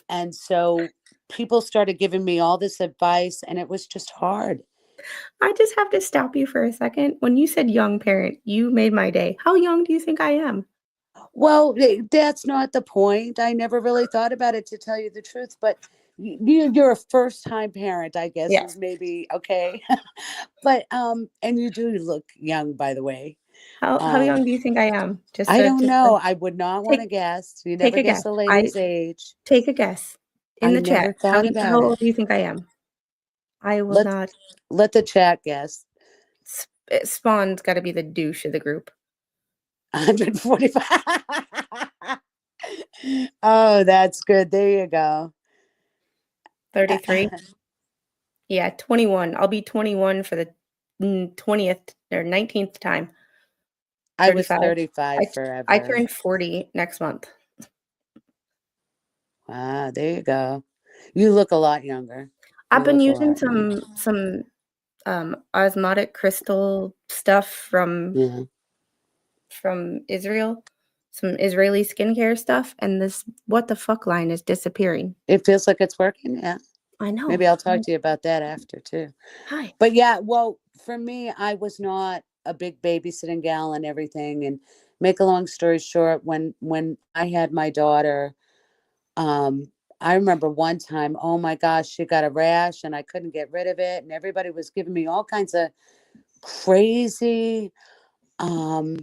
Speaker 1: And so people started giving me all this advice, and it was just hard.
Speaker 2: I just have to stop you for a second. When you said young parent, you made my day. How young do you think I am?
Speaker 1: Well, that's not the point. I never really thought about it, to tell you the truth. But you're a first time parent, I guess, is
Speaker 2: Yes.
Speaker 1: maybe okay. But and you do look young, by the way.
Speaker 2: How
Speaker 1: Um,
Speaker 2: young do you think I am?
Speaker 1: I don't know. I would not want to
Speaker 2: take
Speaker 1: guess. You
Speaker 2: take
Speaker 1: never
Speaker 2: a
Speaker 1: guess
Speaker 2: guess.
Speaker 1: the lady's age.
Speaker 2: Take a guess in
Speaker 1: I
Speaker 2: the
Speaker 1: never
Speaker 2: chat. How
Speaker 1: thought about
Speaker 2: how
Speaker 1: it.
Speaker 2: old do you think I am? I will
Speaker 1: Let
Speaker 2: not.
Speaker 1: let the chat guess.
Speaker 2: Spawn's got to be the douche of the group.
Speaker 1: 145. Oh, that's good. There you go.
Speaker 2: 33. Yeah, 21. I'll be 21 for the 20th or 19th time.
Speaker 1: I was
Speaker 2: 35.
Speaker 1: 35
Speaker 2: I
Speaker 1: forever.
Speaker 2: turned 40 next month.
Speaker 1: Ah, there you go. You look a lot younger.
Speaker 2: I've
Speaker 1: You
Speaker 2: been
Speaker 1: look a
Speaker 2: using
Speaker 1: lot younger.
Speaker 2: some osmotic crystal stuff
Speaker 1: Yeah.
Speaker 2: from Israel, some Israeli skincare stuff, and this what the fuck line is disappearing.
Speaker 1: It feels like it's working. Yeah.
Speaker 2: I know.
Speaker 1: Maybe I'll talk to you about that after too.
Speaker 2: Hi.
Speaker 1: But yeah, well, for me, I was not a big babysitting gal and everything. And make a long story short, when I had my daughter, I remember one time, oh my gosh, she got a rash and I couldn't get rid of it. And everybody was giving me all kinds of crazy, um,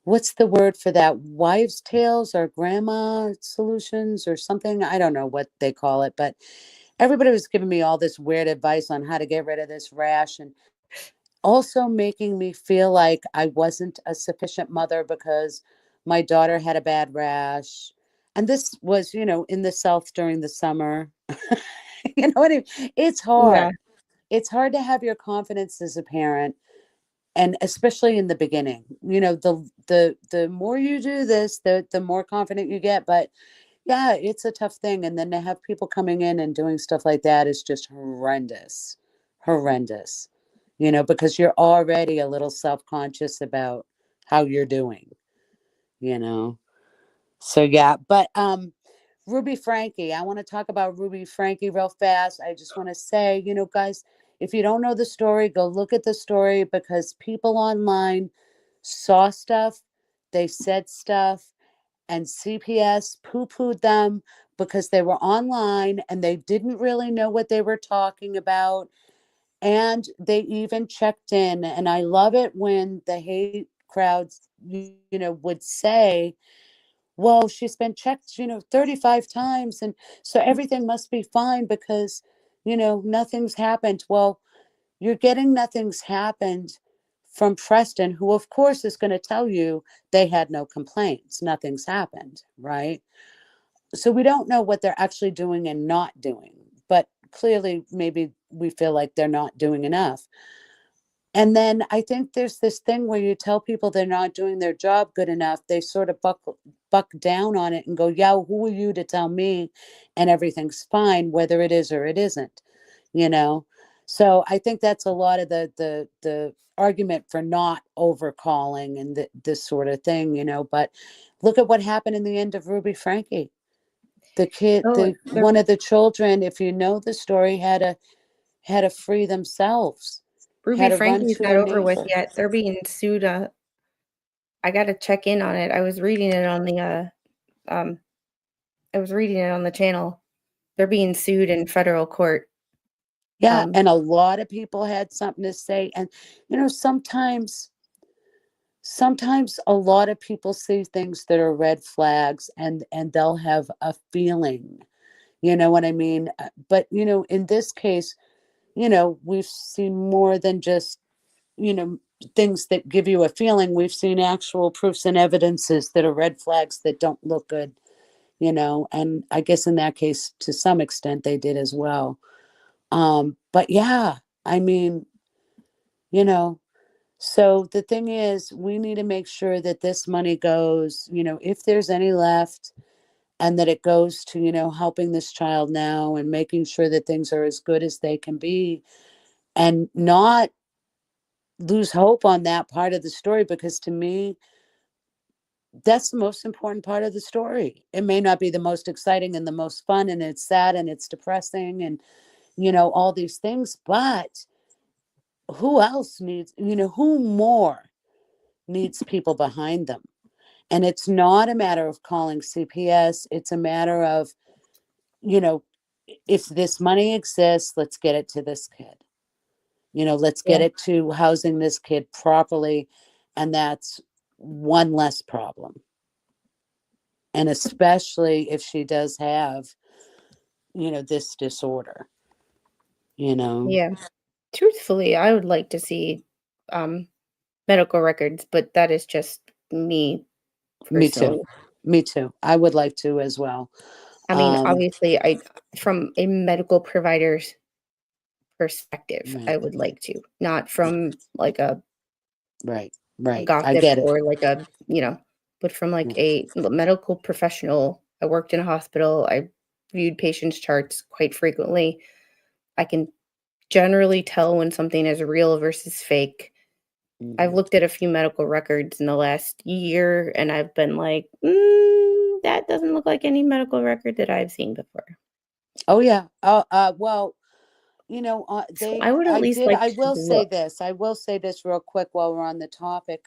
Speaker 1: what's the word for that? Wives' tales or grandma solutions or something. I don't know what they call it, but everybody was giving me all this weird advice on how to get rid of this rash, and also making me feel like I wasn't a sufficient mother because my daughter had a bad rash. And this was, in the South during the summer. You know what I mean? It's
Speaker 2: Yeah.
Speaker 1: hard. It's hard to have your confidence as a parent, and especially in the beginning. The more you do this, the more confident you get. But yeah, it's a tough thing. And then to have people coming in and doing stuff like that is just horrendous. Horrendous. Because you're already a little self-conscious about how you're doing, you know. So yeah, but Ruby Frankie, I want to talk about Ruby Frankie real fast. I just want to say, guys, if you don't know the story, go look at the story, because people online saw stuff, they said stuff, and CPS poo-pooed them because they were online and they didn't really know what they were talking about. And they even checked in. And I love it when the hate crowds, would say, well, she's been checked, 35 times. And so everything must be fine because, nothing's happened. Well, you're getting nothing's happened from Preston, who, of course, is going to tell you they had no complaints. Nothing's happened, right? So we don't know what they're actually doing and not doing. But clearly, maybe we feel like they're not doing enough. And then I think there's this thing where you tell people they're not doing their job good enough, they sort of buck down on it and go, yeah, who are you to tell me? And everything's fine, whether it is or it isn't, you know? So I think that's a lot of the argument for not overcalling and this sort of thing, you know. But look at what happened in the end of Ruby Frankie. The kid,
Speaker 2: Oh,
Speaker 1: one of the children, if you know the story, had to free themselves,
Speaker 2: Ruby
Speaker 1: had to run
Speaker 2: Frankie's
Speaker 1: to
Speaker 2: not
Speaker 1: a
Speaker 2: over with
Speaker 1: neighbor.
Speaker 2: yet. They're being sued. I got to check in on it. I was reading it on the channel. They're being sued in federal court.
Speaker 1: Yeah, and a lot of people had something to say. And you know, sometimes a lot of people see things that are red flags, and they'll have a feeling, you know what I mean? But you know, in this case, you know, we've seen more than just, you know, things that give you a feeling. We've seen actual proofs and evidences that are red flags that don't look good, you know. And I guess in that case, to some extent, they did as well. But yeah, I mean, you know, so the thing is, we need to make sure that this money goes, you know, if there's any left, and that it goes to, you know, helping this child now and making sure that things are as good as they can be, and not lose hope on that part of the story, because to me, that's the most important part of the story. It may not be the most exciting and the most fun, and it's sad and it's depressing and, you know, all these things, but who else needs, you know, who more needs people behind them? And it's not a matter of calling CPS. It's a matter of, you know, if this money exists, let's get it to this kid. You know, let's get
Speaker 2: Yeah.
Speaker 1: it to housing this kid properly. And that's one less problem. And especially if she does have, you know, this disorder, you know.
Speaker 2: Yeah. Truthfully, I would like to see medical records, but that is just me
Speaker 1: Me
Speaker 2: personally.
Speaker 1: too. Me too. I would like to as well.
Speaker 2: I mean, obviously, from a medical provider's perspective, I
Speaker 1: Right,
Speaker 2: would like to, not from like a
Speaker 1: right, right. I
Speaker 2: gossip
Speaker 1: get it.
Speaker 2: or like a, but from like a medical professional. I worked in a hospital. I viewed patients' charts quite frequently. I can generally tell when something is real versus fake. I've
Speaker 1: Mhm.
Speaker 2: looked at a few medical records in the last year, and I've been like, that doesn't look like any medical record that I've seen before.
Speaker 1: Oh yeah. Well, you know,
Speaker 2: So I would at least like
Speaker 1: I
Speaker 2: to
Speaker 1: will say
Speaker 2: look.
Speaker 1: this. I will say this real quick while we're on the topic.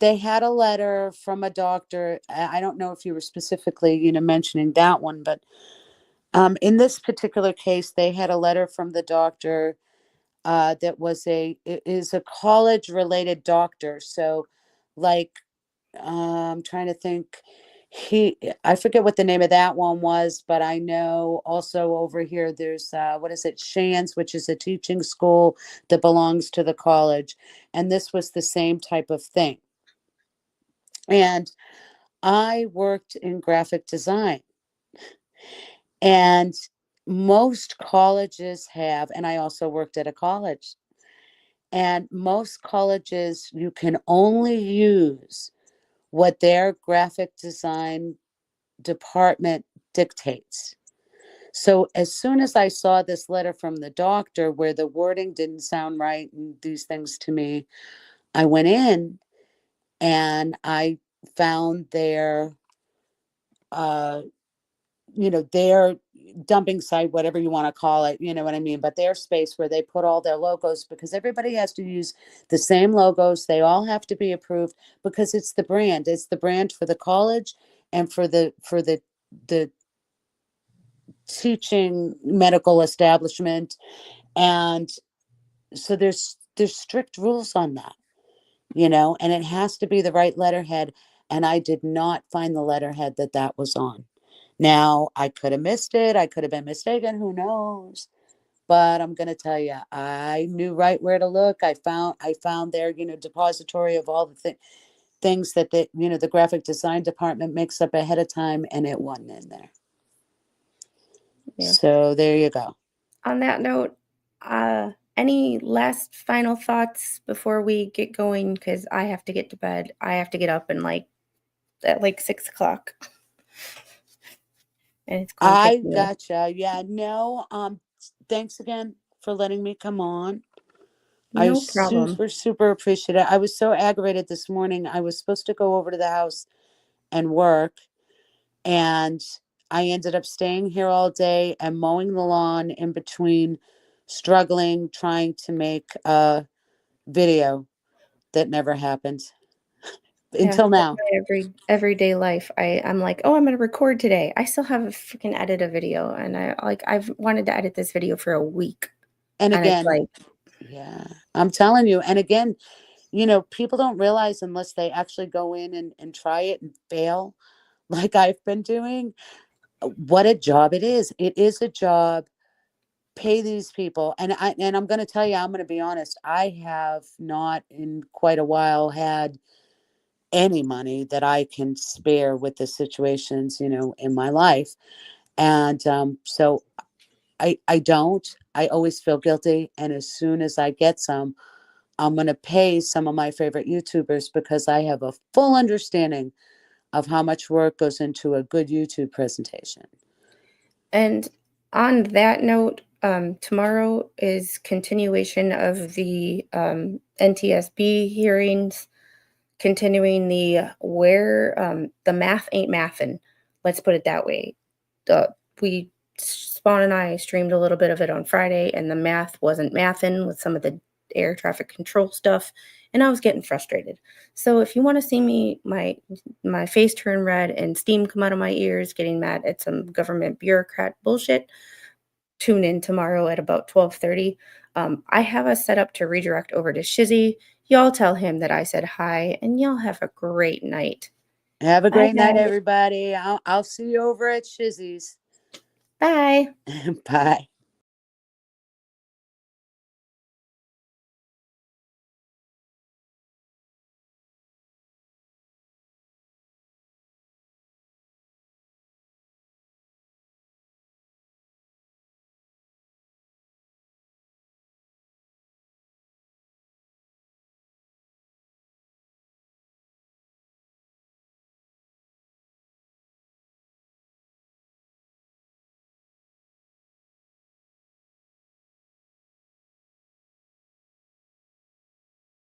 Speaker 1: They had a letter from a doctor. I don't know if you were specifically, you know, mentioning that one, but in this particular case, they had a letter from the doctor that was it is a college related doctor. So, like, I'm trying to think. I forget what the name of that one was, but I know also over here there's what is it, Shands, which is a teaching school that belongs to the college, and this was the same type of thing. And I worked in graphic design, and most colleges have, and I also worked at a college, and most colleges, you can only use what their graphic design department dictates. So as soon as I saw this letter from the doctor where the wording didn't sound right and these things to me, I went in and I found their you know, their dumping site, whatever you want to call it, you know what I mean, but their space where they put all their logos, because everybody has to use the same logos. They all have to be approved because it's the brand. It's the brand for the college and for the teaching medical establishment. And so there's strict rules on that, you know, and it has to be the right letterhead. And I did not find the letterhead that was on. Now, I could have missed it. I could have been mistaken. Who knows? But I'm going to tell you, I knew right where to look. I found their, you know, depository of all the things that the, you know, the graphic design department makes up ahead of time, and it wasn't in there.
Speaker 2: Yeah.
Speaker 1: So there you go.
Speaker 2: On that note, any last final thoughts before we get going? Because I have to get to bed. I have to get up and at 6 o'clock. And it's going to take
Speaker 1: I
Speaker 2: me.
Speaker 1: gotcha. Yeah, no. Thanks again for letting me come on. I
Speaker 2: No problem.
Speaker 1: super appreciate it. I was so aggravated this morning. I was supposed to go over to the house and work, and I ended up staying here all day and mowing the lawn in between, struggling, trying to make a video that never happened
Speaker 2: Yeah,
Speaker 1: until
Speaker 2: that's
Speaker 1: now.
Speaker 2: my everyday life. I'm like, oh, I'm gonna record today. I still haven't freaking edit a video, and I've wanted to edit this video for a week,
Speaker 1: And
Speaker 2: and it's
Speaker 1: again,
Speaker 2: like,
Speaker 1: yeah, I'm telling you. And again, people don't realize unless they actually go in and try it and fail, like I've been doing, what a job it is. It is a job. Pay these people. And I'm going to tell you, I'm going to be honest. I have not in quite a while had any money that I can spare with the situations, in my life. And so I always feel guilty. And as soon as I get some, I'm going to pay some of my favorite YouTubers because I have a full understanding of how much work goes into a good YouTube presentation.
Speaker 2: and on that note, tomorrow is continuation of the NTSB hearings, continuing the where the math ain't mathin'. Let's put it that way. Spawn and I streamed a little bit of it on Friday, and the math wasn't mathin' with some of the air traffic control stuff, and I was getting frustrated. So if you want to see me, my face turn red and steam come out of my ears, getting mad at some government bureaucrat bullshit, tune in tomorrow at about 12:30. I have us set up to redirect over to Shizzy. Y'all tell him that I said hi, and y'all have a great night.
Speaker 1: Have a
Speaker 2: Bye,
Speaker 1: great night,
Speaker 2: guys.
Speaker 1: everybody. I'll see you over at Shizzy's.
Speaker 2: Bye.
Speaker 1: Bye.